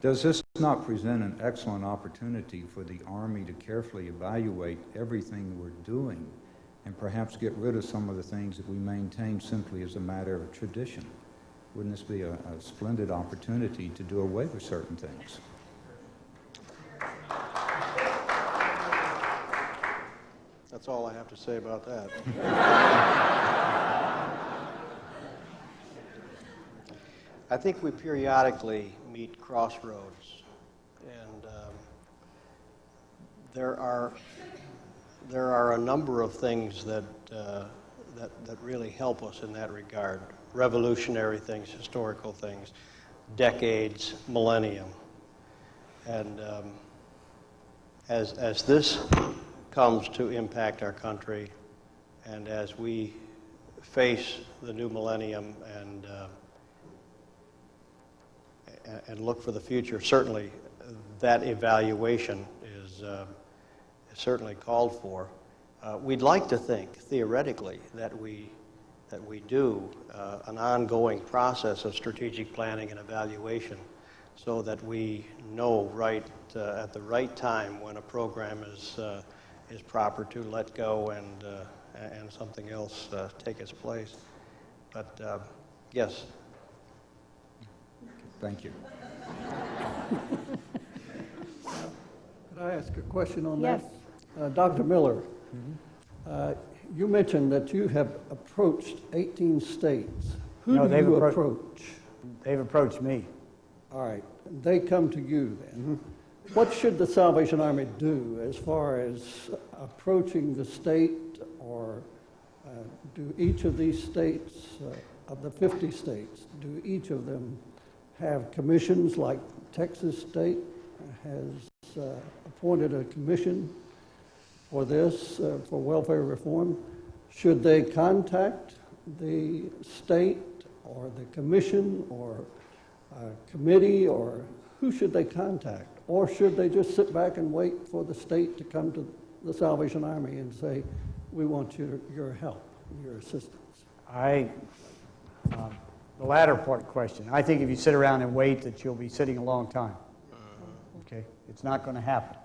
Does this not present an excellent opportunity for the Army to carefully evaluate everything we're doing and perhaps get rid of some of the things that we maintain simply as a matter of tradition? Wouldn't this be a splendid opportunity to do away with certain things? That's all I have to say about that. I think we periodically meet crossroads, and there are a number of things that really help us in that regard. Revolutionary things, historical things, decades, millennium, and as this comes to impact our country, and as we face the new millennium and look for the future, certainly that evaluation is certainly called for. We'd like to think, theoretically, that we do an ongoing process of strategic planning and evaluation, so that we know at the right time when a program is proper to let go and something else take its place. But yes. Thank you. Could I ask a question on Yes. that? Dr. Miller, you mentioned that you have approached 18 states. Who do you approach? They've approached me. All right. They come to you then. What should the Salvation Army do as far as approaching the state, or do each of these states, of the 50 states, do each of them have commissions like Texas State has appointed a commission for this, for welfare reform? Should they contact the state or the commission or committee, or who should they contact? Or should they just sit back and wait for the state to come to the Salvation Army and say, we want your help, your assistance? The latter part question. I think if you sit around and wait, that you'll be sitting a long time. Okay? It's not going to happen.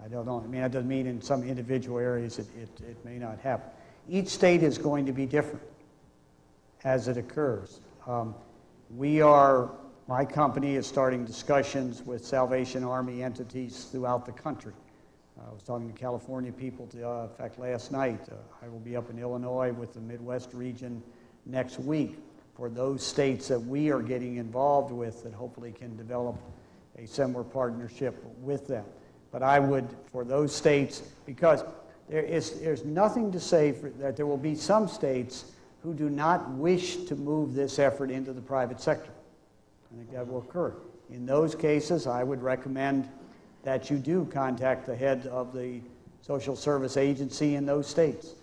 I don't know. I mean, that doesn't mean in some individual areas it may not happen. Each state is going to be different as it occurs. My company is starting discussions with Salvation Army entities throughout the country. I was talking to California people, in fact, last night. I will be up in Illinois with the Midwest region next week for those states that we are getting involved with that hopefully can develop a similar partnership with them. But I would, for those states, because there's nothing to say that there will be some states who do not wish to move this effort into the private sector. I think that will occur. In those cases, I would recommend that you do contact the head of the social service agency in those states.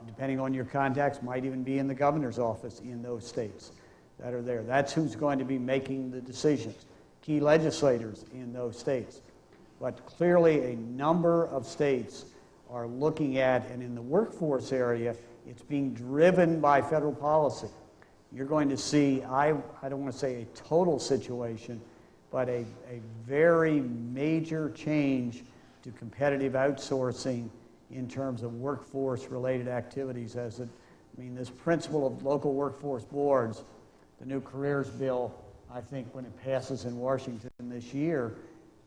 Depending on your contacts, might even be in the governor's office in those states that are there. That's who's going to be making the decisions, key legislators in those states. But clearly a number of states are looking at, and in the workforce area, it's being driven by federal policy. You're going to see, I don't want to say a total situation, but a very major change to competitive outsourcing in terms of workforce-related activities. This principle of local workforce boards, the new careers bill, I think when it passes in Washington this year,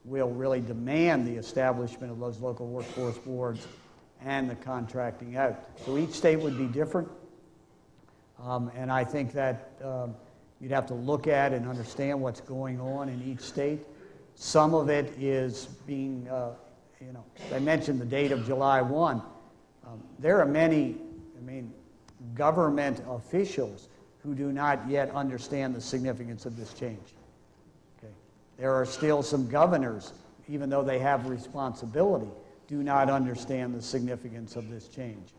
will really demand the establishment of those local workforce boards and the contracting out. So each state would be different, and I think that you'd have to look at and understand what's going on in each state. Some of it is being, I mentioned the date of July 1. There are many, government officials who do not yet understand the significance of this change. Okay. There are still some governors, even though they have responsibility, do not understand the significance of this change.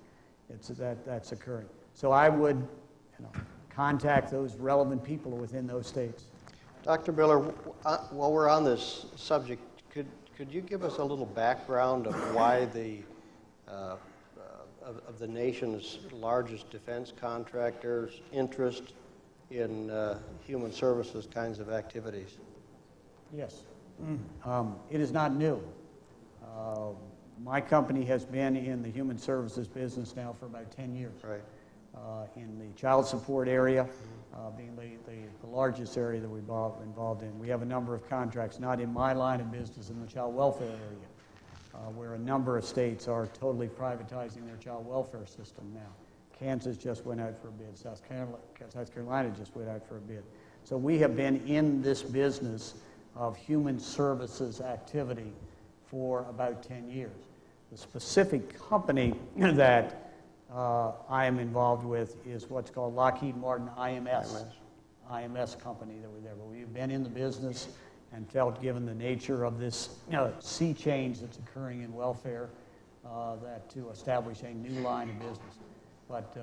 That's occurring. So I would contact those relevant people within those states. Dr. Miller, while we're on this subject, could you give us a little background of why of the nation's largest defense contractors' interest in human services kinds of activities? Yes. It is not new. My company has been in the human services business now for about 10 years. Right. In the child support area, being the largest area that we're involved in. We have a number of contracts, not in my line of business, in the child welfare area, where a number of states are totally privatizing their child welfare system now. Kansas just went out for a bid. South Carolina just went out for a bid. So we have been in this business of human services activity for about 10 years. The specific company that I am involved with is what's called Lockheed Martin IMS company that we're there. But we've been in the business and felt, given the nature of this sea change that's occurring in welfare, that to establish a new line of business. But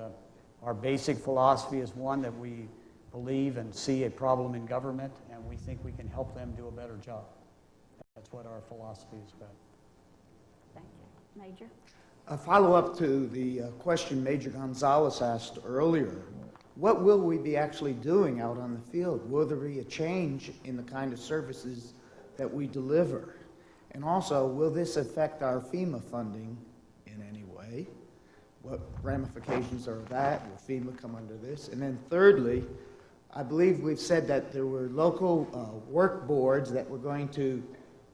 our basic philosophy is one that we believe and see a problem in government, and we think we can help them do a better job. That's what our philosophy is about. Thank you. Major? A follow-up to the question Major Gonzalez asked earlier. What will we be actually doing out on the field? Will there be a change in the kind of services that we deliver? And also, will this affect our FEMA funding in any way? What ramifications are of that? Will FEMA come under this? And then thirdly, I believe we've said that there were local work boards that were going to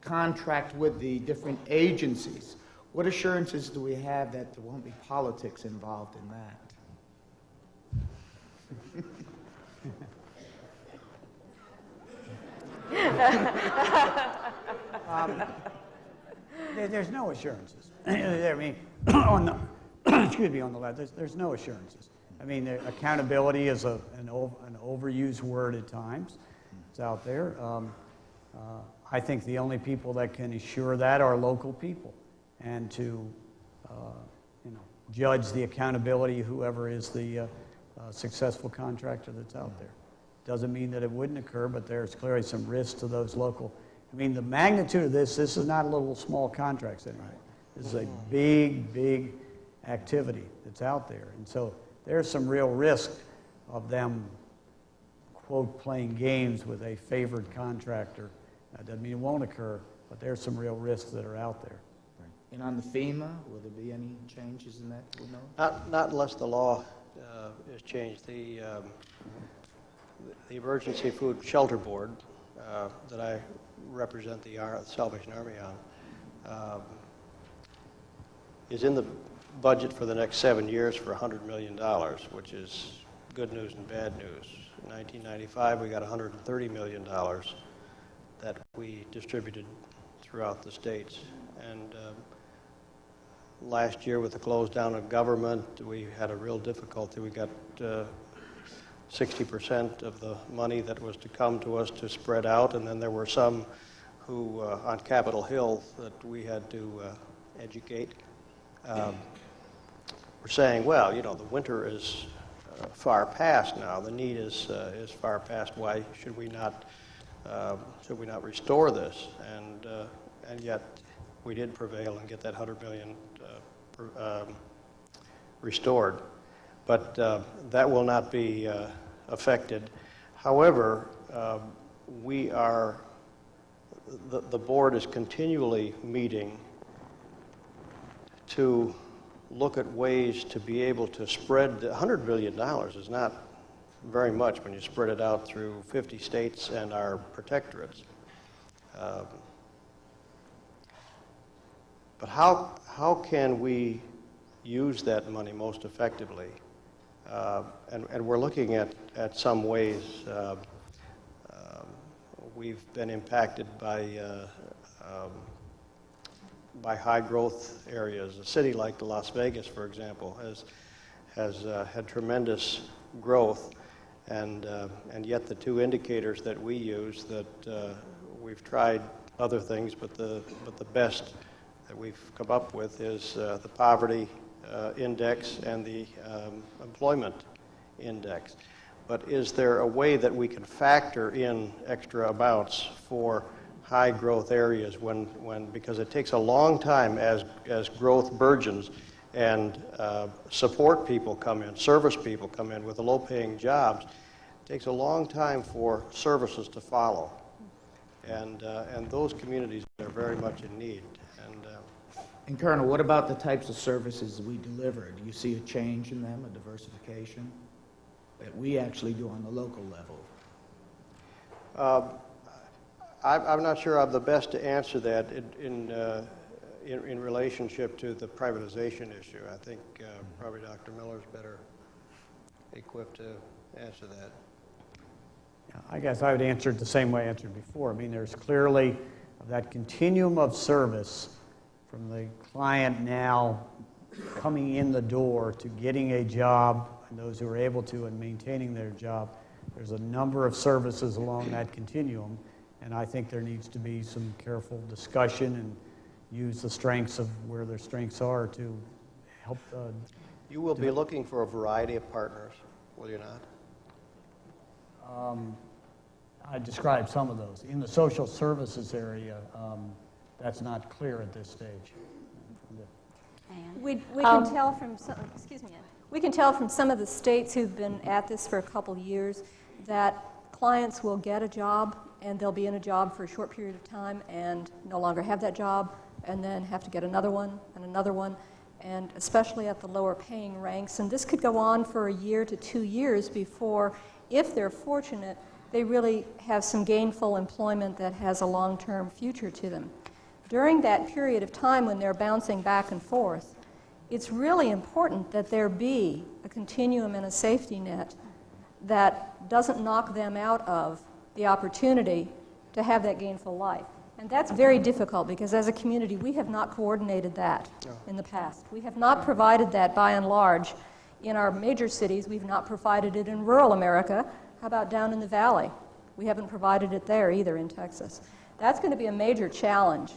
contract with the different agencies. What assurances do we have that there won't be politics involved in that? There's no assurances. On the left, there's no assurances. Accountability is an overused word at times. It's out there. I think the only people that can assure that are local people, and to judge the accountability of whoever is the successful contractor that's out there. Doesn't mean that it wouldn't occur, but there's clearly some risk to those local. The magnitude of this is not little small contracts anymore. This is a big activity that's out there. And so there's some real risk of them, quote, playing games with a favored contractor. That doesn't mean it won't occur, but there's some real risks that are out there. And on the FEMA, will there be any changes in that? Not unless the law is changed. The Emergency Food Shelter Board that I represent the Salvation Army on is in the budget for the next 7 years for $100 million, which is good news and bad news. In 1995, we got $130 million that we distributed throughout the states. And last year with the close down of government, we had a real difficulty. We got 60% of the money that was to come to us to spread out, and then there were some who, on Capitol Hill, that we had to educate. We're saying, well, you know, the winter is far past now. The need is far past. Why should we not restore this? And yet we did prevail and get that $100 million restored. But that will not be affected. However, the board is continually meeting to look at ways to be able to spread. $100 billion is not very much when you spread it out through 50 states and our protectorates. But how can we use that money most effectively? And we're looking at some ways. We've been impacted by high growth areas. A city like Las Vegas, for example, has had tremendous growth, and yet the two indicators that we use, that we've tried other things, but the best that we've come up with is the poverty index and the employment index. But is there a way that we can factor in extra amounts for high growth areas because it takes a long time as growth burgeons and support people come in, service people come in with low paying jobs. It takes a long time for services to follow. And those communities are very much in need. And Colonel, what about the types of services we deliver? Do you see a change in them, a diversification that we actually do on the local level? I'm not sure I'm the best to answer that in relationship to the privatization issue. I think probably Dr. Miller's better equipped to answer that. Yeah, I guess I would answer it the same way I answered before. I mean, there's clearly that continuum of service from the client now coming in the door to getting a job, and those who are able to and maintaining their job. There's a number of services along that continuum, and I think there needs to be some careful discussion and use the strengths of where their strengths are to help. You will be looking for a variety of partners, will you not? I described some of those. In the social services area, that's not clear at this stage. We can tell from some, excuse me, we can tell from some of the states who've been at this for a couple years that clients will get a job and they'll be in a job for a short period of time and no longer have that job and then have to get another one, and especially at the lower paying ranks. And this could go on for a year to 2 years before, if they're fortunate, they really have some gainful employment that has a long-term future to them. During that period of time when they're bouncing back and forth, it's really important that there be a continuum and a safety net that doesn't knock them out of the opportunity to have that gainful life. And that's very difficult because as a community, we have not coordinated that in the past. We have not provided that by and large in our major cities. We've not provided it in rural America. How about down in the valley? We haven't provided it there either in Texas. That's going to be a major challenge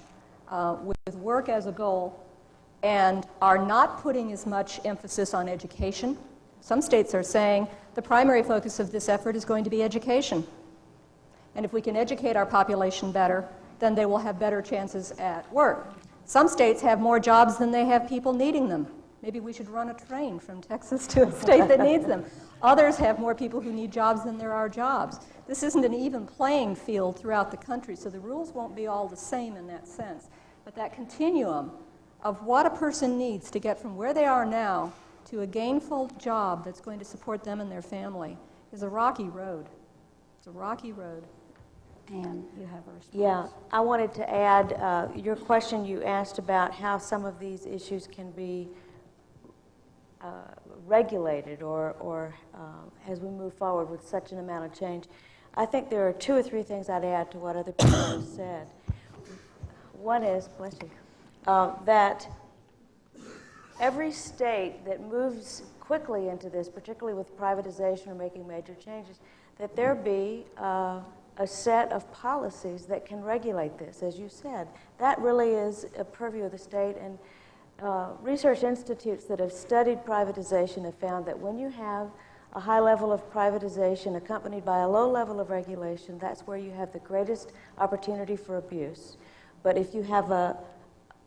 with work as a goal, and are not putting as much emphasis on education. Some states are saying the primary focus of this effort is going to be education. And if we can educate our population better, then they will have better chances at work. Some states have more jobs than they have people needing them. Maybe we should run a train from Texas to a state that needs them. Others have more people who need jobs than there are jobs. This isn't an even playing field throughout the country, so the rules won't be all the same in that sense. But that continuum of what a person needs to get from where they are now to a gainful job that's going to support them and their family is a rocky road. It's a rocky road. And you have a response. Yeah, I wanted to add, your question you asked about how some of these issues can be regulated or as we move forward with such an amount of change. I think there are 2 or 3 things I'd add to what other people have said. One is, bless you, that every state that moves quickly into this, particularly with privatization or making major changes, that there be a set of policies that can regulate this, as you said. That really is a purview of the state, and research institutes that have studied privatization have found that when you have a high level of privatization accompanied by a low level of regulation, that's where you have the greatest opportunity for abuse. But if you have a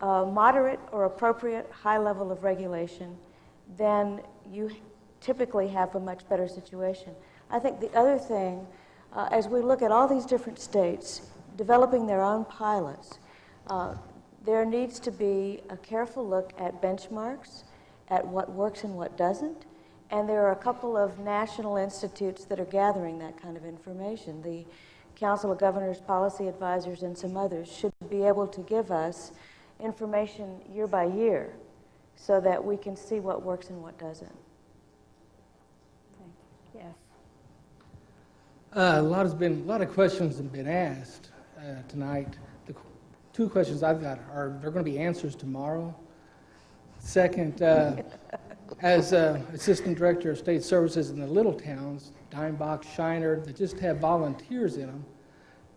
moderate or appropriate high level of regulation, then you typically have a much better situation. I think the other thing, as we look at all these different states developing their own pilots, there needs to be a careful look at benchmarks, at what works and what doesn't. And there are a couple of national institutes that are gathering that kind of information. The Council of Governors, Policy Advisors, and some others should be able to give us information year by year so that we can see what works and what doesn't. Yes. A lot of questions have been asked tonight. The two questions I've got are, they're going to be answers tomorrow. Second, as Assistant Director of State Services in the little towns, Dimebach, Shiner, that just have volunteers in them,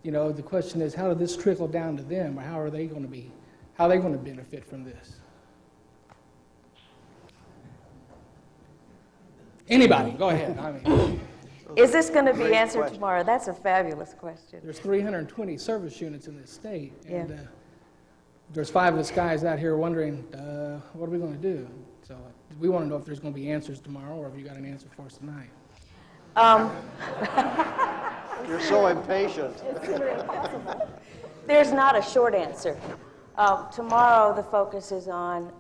you know, the question is, how did this trickle down to them, or how are they going to benefit from this? Anybody, go ahead. I mean, is this going to be answered tomorrow? That's a fabulous question. There's 320 service units in this state, and there's 5 of us guys out here wondering, what are we going to do? So we want to know if there's going to be answers tomorrow, or if you got an answer for us tonight. You're so impatient. There's not a short answer. Tomorrow the focus is on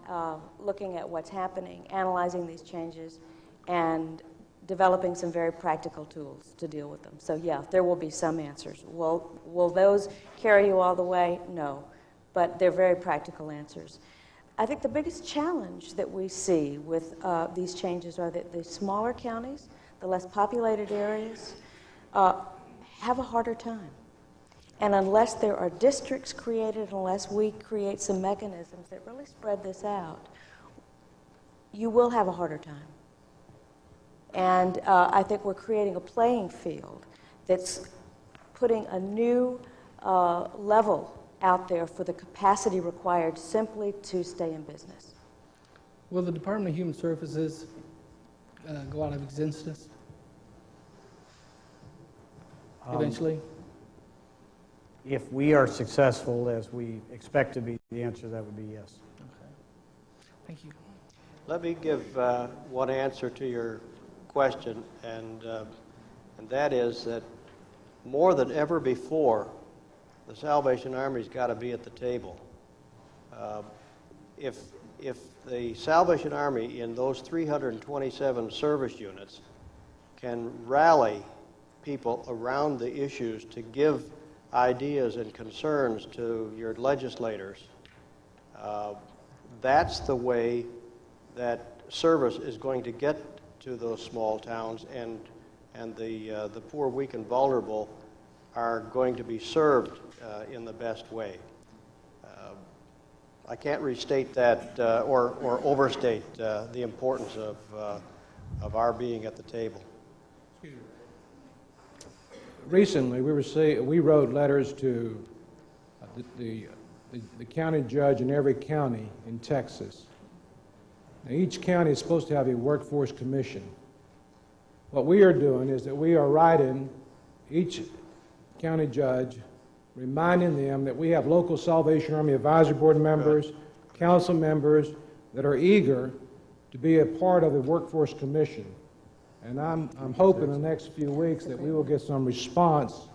looking at what's happening, analyzing these changes, and developing some very practical tools to deal with them. So yeah, there will be some answers. Will those carry you all the way? No, but they're very practical answers. I think the biggest challenge that we see with these changes are that the smaller counties, the less populated areas, have a harder time. And unless there are districts created, unless we create some mechanisms that really spread this out, you will have a harder time. And I think we're creating a playing field that's putting a new level out there for the capacity required simply to stay in business. Will the Department of Human Services go out of existence eventually? If we are successful as we expect to be, the answer to that would be yes. Okay. Thank you. Let me give one answer to your question, and that is that more than ever before, the Salvation Army's got to be at the table. If the Salvation Army in those 327 service units can rally people around the issues to give ideas and concerns to your legislators, that's the way that service is going to get to those small towns, and the poor, weak, and vulnerable are going to be served in the best way. I can't restate that or overstate the importance of our being at the table. Recently, we wrote letters to the county judge in every county in Texas. Now, each county is supposed to have a workforce commission. What we are doing is that we are writing each county judge, reminding them that we have local Salvation Army Advisory Board members, council members that are eager to be a part of the workforce commission. And I'm hoping in the next few weeks that we will get some response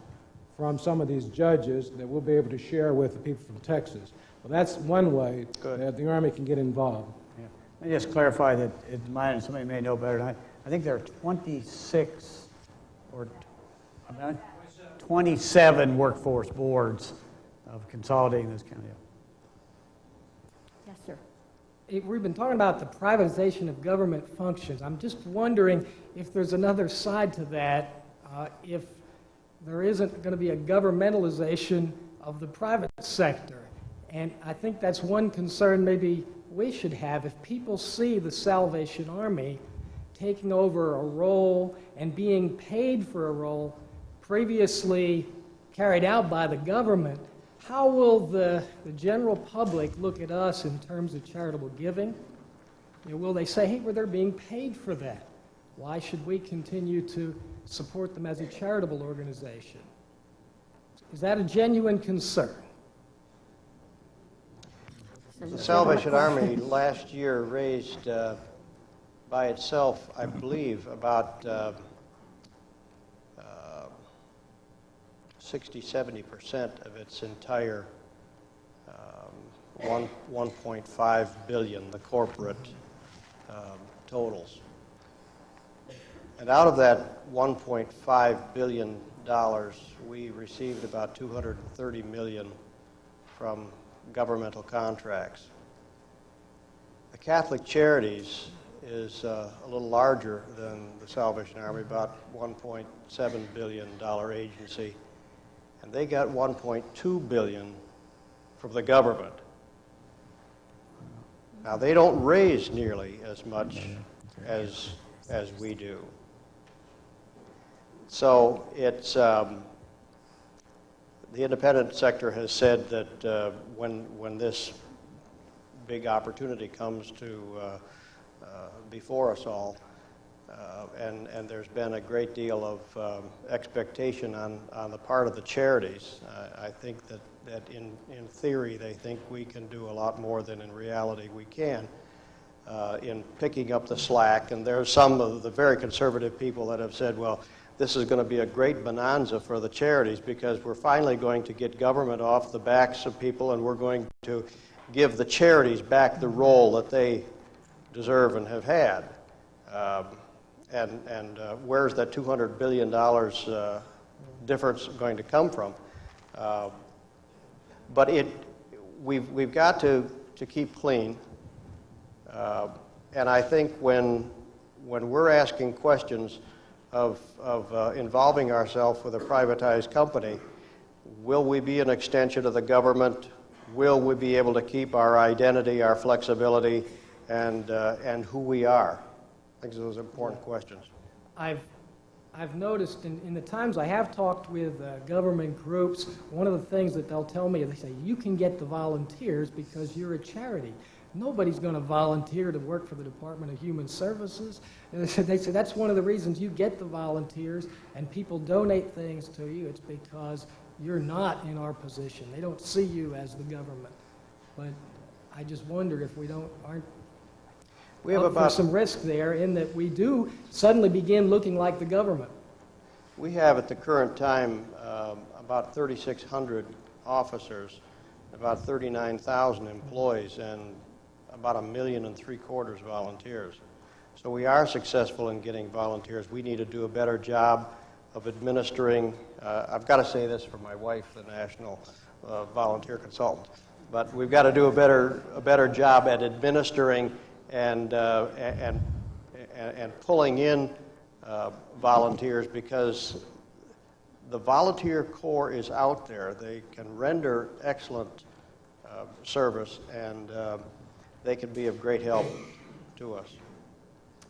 from some of these judges that we'll be able to share with the people from Texas. Well, that's one way that the Army can get involved. Yeah. Let me just clarify that, somebody may know better than I think there are 26 or 27 workforce boards of consolidating this county. Yes, sir. We've been talking about the privatization of government functions. I'm just wondering if there's another side to that, if there isn't going to be a governmentalization of the private sector. And I think that's one concern maybe we should have if people see the Salvation Army taking over a role and being paid for a role previously carried out by the government. How will the general public look at us in terms of charitable giving? Will they say, hey, well, they're being paid for that? Why should we continue to support them as a charitable organization? Is that a genuine concern? The Salvation Army last year raised by itself, I believe, about 60–70% of its entire 1.5 billion, the corporate totals. And out of that $1.5 billion, we received about $230 million from governmental contracts. The Catholic Charities is a little larger than the Salvation Army, about $1.7 billion agency, and they got $1.2 billion from the government. Now, they don't raise nearly as much as we do. So it's the independent sector has said that when this big opportunity comes to before us all, and there's been a great deal of expectation on the part of the charities. I think that in theory they think we can do a lot more than in reality we can in picking up the slack. And there are some of the very conservative people that have said, well, this is going to be a great bonanza for the charities because we're finally going to get government off the backs of people, and we're going to give the charities back the role that they deserve and have had. And where's that $200 billion difference going to come from? But we've got to keep clean. And I think when we're asking questions of involving ourselves with a privatized company, will we be an extension of the government? Will we be able to keep our identity, our flexibility, and who we are? I think those are important questions. I've noticed in the times I have talked with government groups, one of the things that they'll tell me, they say, you can get the volunteers because you're a charity. Nobody's going to volunteer to work for the Department of Human Services. And they say that's one of the reasons you get the volunteers and people donate things to you. It's because you're not in our position. They don't see you as the government. But I just wonder if we aren't we have about some risk there in that we do suddenly begin looking like the government. We have at the current time about 3,600 officers, about 39,000 employees, and about 1.75 million volunteers. So we are successful in getting volunteers. We need to do a better job of administering. I've got to say this for my wife, the national volunteer consultant, but we've got to do a better job at administering and pulling in volunteers, because the volunteer corps is out there. They can render excellent service, and they can be of great help to us.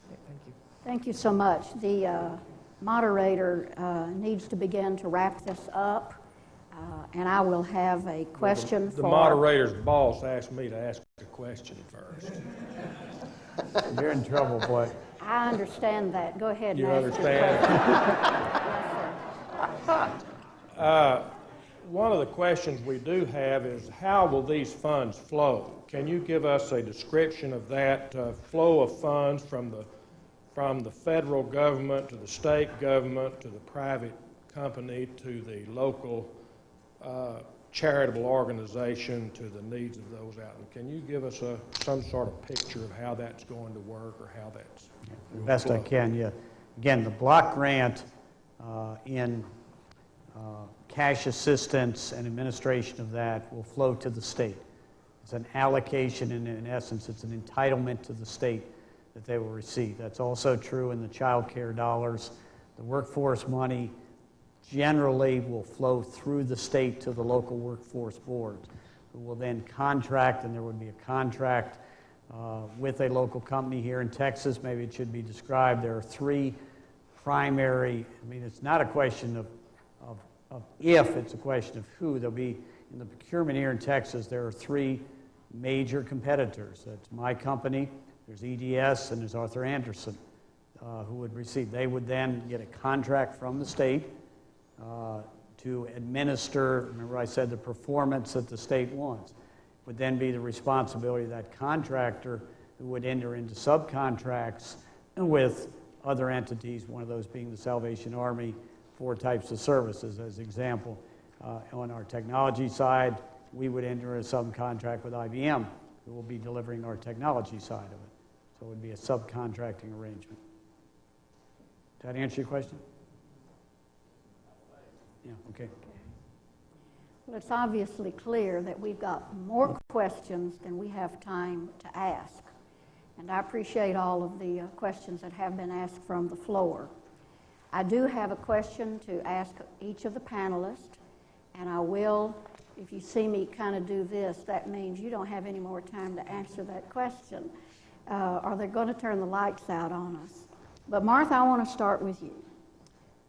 Thank you. Thank you so much. The moderator needs to begin to wrap this up, and I will have a question for... The moderator's boss asked me to ask a question first. You're in trouble, boy. I understand that. Go ahead. You and ask your understand? question. Yes, sir. One of the questions we do have is, how will these funds flow? Can you give us a description of that flow of funds from the federal government to the state government to the private company to the local charitable organization to the needs of those out there? Can you give us some sort of picture of how that's going to work, or how that's the best I can, yeah. Again, the block grant in cash assistance and administration of that will flow to the state. It's an allocation, and in essence, it's an entitlement to the state that they will receive. That's also true in the child care dollars. The workforce money generally will flow through the state to the local workforce boards, who will then contract, and there would be a contract with a local company here in Texas. Maybe it should be described. There are three primary, I mean, it's not a question of if, it's a question of who. There'll be, in the procurement here in Texas, there are three major competitors. That's my company, there's EDS, and there's Arthur Anderson, who would receive. They would then get a contract from the state to administer, remember I said the performance that the state wants, would then be the responsibility of that contractor, who would enter into subcontracts with other entities, one of those being the Salvation Army, for types of services. As example, on our technology side, we would enter a subcontract with IBM, who will be delivering our technology side of it. So it would be a subcontracting arrangement. Did that answer your question? Yeah, okay. Well, it's obviously clear that we've got more questions than we have time to ask. And I appreciate all of the questions that have been asked from the floor. I do have a question to ask each of the panelists, and I will, if you see me kind of do this, that means you don't have any more time to answer that question, or they're going to turn the lights out on us. But Martha, I want to start with you.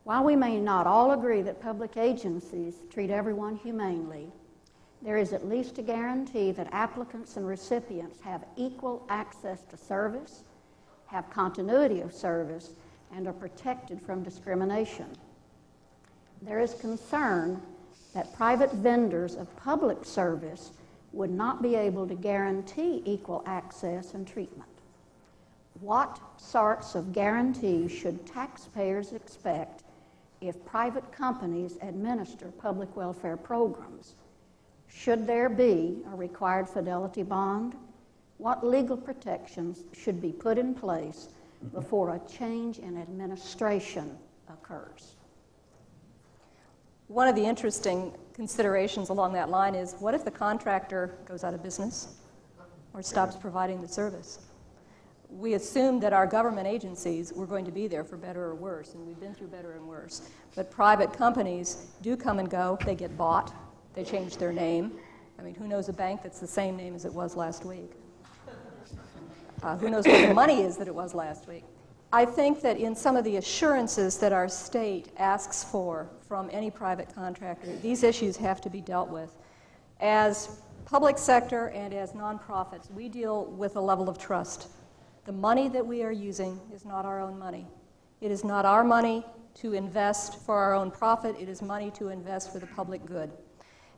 While we may not all agree that public agencies treat everyone humanely, there is at least a guarantee that applicants and recipients have equal access to service, have continuity of service, and are protected from discrimination. There is concern that private vendors of public service would not be able to guarantee equal access and treatment. What sorts of guarantees should taxpayers expect if private companies administer public welfare programs? Should there be a required fidelity bond? What legal protections should be put in place before a change in administration occurs? One of the interesting considerations along that line is, what if the contractor goes out of business or stops providing the service? We assumed that our government agencies were going to be there for better or worse, and we've been through better and worse. But private companies do come and go. They get bought. They change their name. I mean, who knows a bank that's the same name as it was last week? Who knows what the money is that it was last week? I think that in some of the assurances that our state asks for from any private contractor, these issues have to be dealt with. As public sector and as nonprofits, we deal with a level of trust. The money that we are using is not our own money. It is not our money to invest for our own profit. It is money to invest for the public good.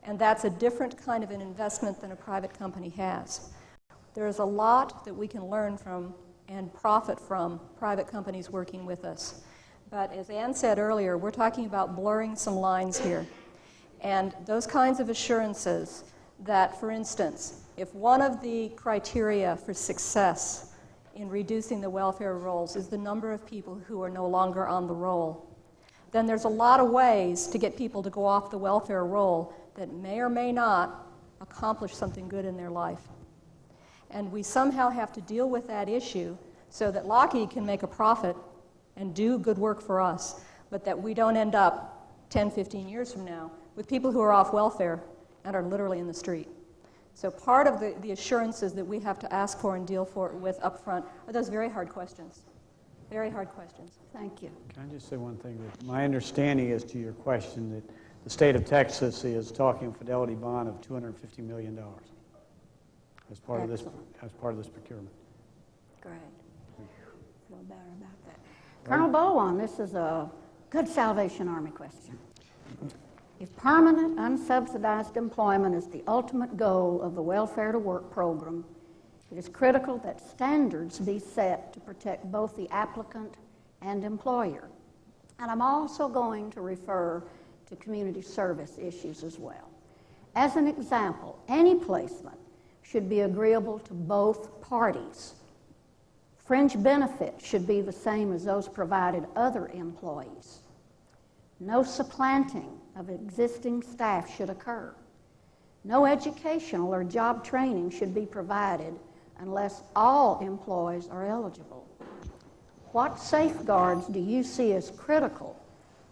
And that's a different kind of an investment than a private company has. There is a lot that we can learn from and profit from private companies working with us. But as Ann said earlier, we're talking about blurring some lines here. And those kinds of assurances that, for instance, if one of the criteria for success in reducing the welfare rolls is the number of people who are no longer on the roll, then there's a lot of ways to get people to go off the welfare roll that may or may not accomplish something good in their life. And we somehow have to deal with that issue so that Lockheed can make a profit and do good work for us, but that we don't end up 10, 15 years from now with people who are off welfare and are literally in the street. So part of the assurances that we have to ask for and deal with up front are those very hard questions. Very hard questions. Thank you. Can I just say one thing? That my understanding is, to your question, that the state of Texas is talking a fidelity bond of $250 million as part of this procurement. Great. Feel better about that. Colonel Bowen, this is a good Salvation Army question. If permanent, unsubsidized employment is the ultimate goal of the Welfare to Work program, it is critical that standards be set to protect both the applicant and employer. And I'm also going to refer to community service issues as well. As an example, any placement should be agreeable to both parties. Fringe benefits should be the same as those provided other employees. No supplanting of existing staff should occur. No educational or job training should be provided unless all employees are eligible. What safeguards do you see as critical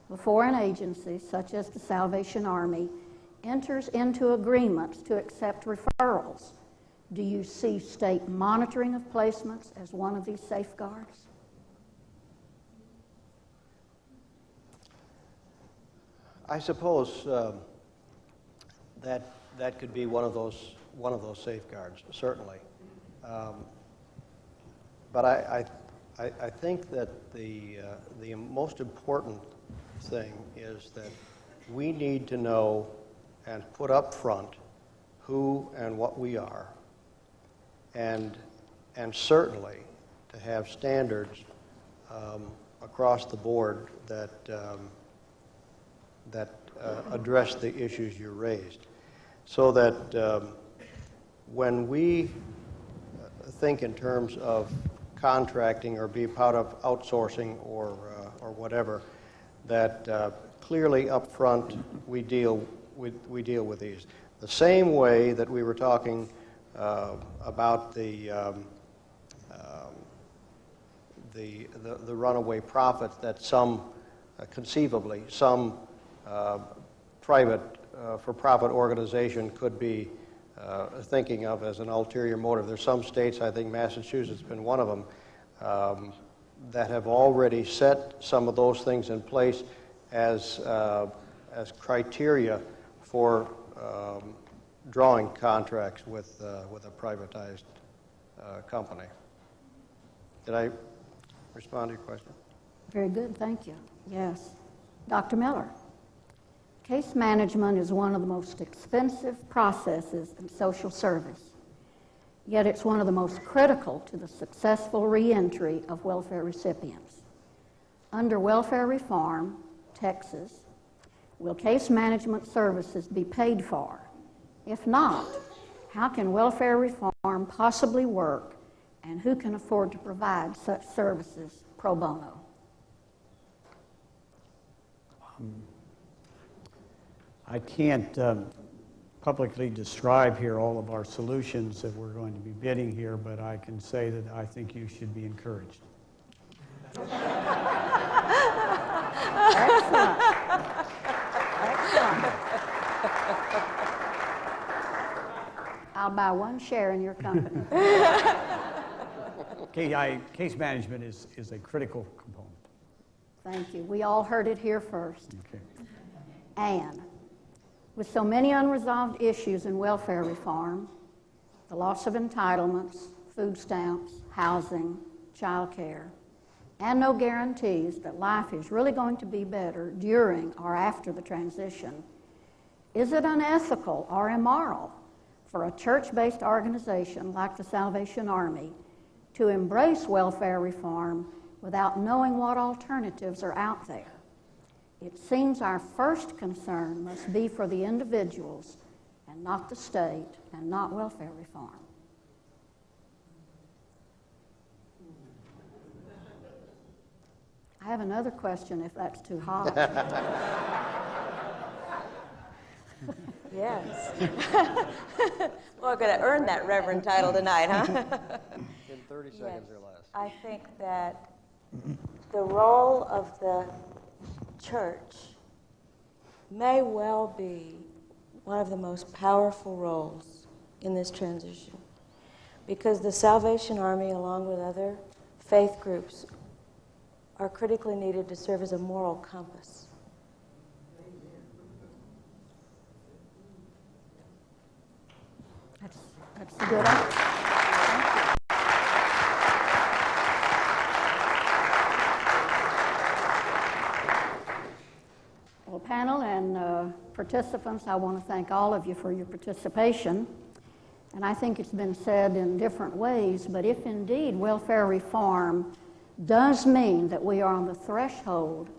before an agency, such as the Salvation Army, enters into agreements to accept referrals? Do you see state monitoring of placements as one of these safeguards? I suppose that could be one of those safeguards, certainly. But I think that the most important thing is that we need to know and put up front who and what we are, and certainly to have standards across the board that address the issues you raised, so that when we think in terms of contracting or be part of outsourcing or whatever, that clearly up front we deal with these. The same way that we were talking about the runaway profits that conceivably some private for-profit organization could be thinking of as an ulterior motive. There's some states, I think Massachusetts has been one of them, that have already set some of those things in place as criteria for drawing contracts with a privatized company. Did I respond to your question? Very good, thank you. Yes. Dr. Miller. Case management is one of the most expensive processes in social service, yet it's one of the most critical to the successful reentry of welfare recipients. Under welfare reform, Texas, will case management services be paid for? If not, how can welfare reform possibly work, and who can afford to provide such services pro bono? I can't publicly describe here all of our solutions that we're going to be bidding here, but I can say that I think you should be encouraged. Excellent. Excellent. I'll buy one share in your company. Case management is a critical component. Thank you. We all heard it here first. Okay. And with so many unresolved issues in welfare reform, the loss of entitlements, food stamps, housing, child care, and no guarantees that life is really going to be better during or after the transition, is it unethical or immoral for a church-based organization like the Salvation Army to embrace welfare reform without knowing what alternatives are out there? It seems our first concern must be for the individuals and not the state and not welfare reform. I have another question if that's too hot. Yes. Well, we're going to earn that reverend title tonight, huh? In 30 seconds or less. I think that the role of the church may well be one of the most powerful roles in this transition, because the Salvation Army, along with other faith groups, are critically needed to serve as a moral compass. That's a good answer. Well, panel and participants, I want to thank all of you for your participation. And I think it's been said in different ways, but if indeed welfare reform does mean that we are on the threshold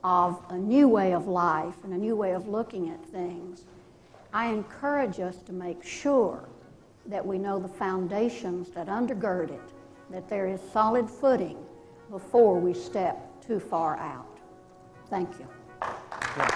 of a new way of life and a new way of looking at things, I encourage us to make sure that we know the foundations that undergird it, that there is solid footing before we step too far out. Thank you. Yeah.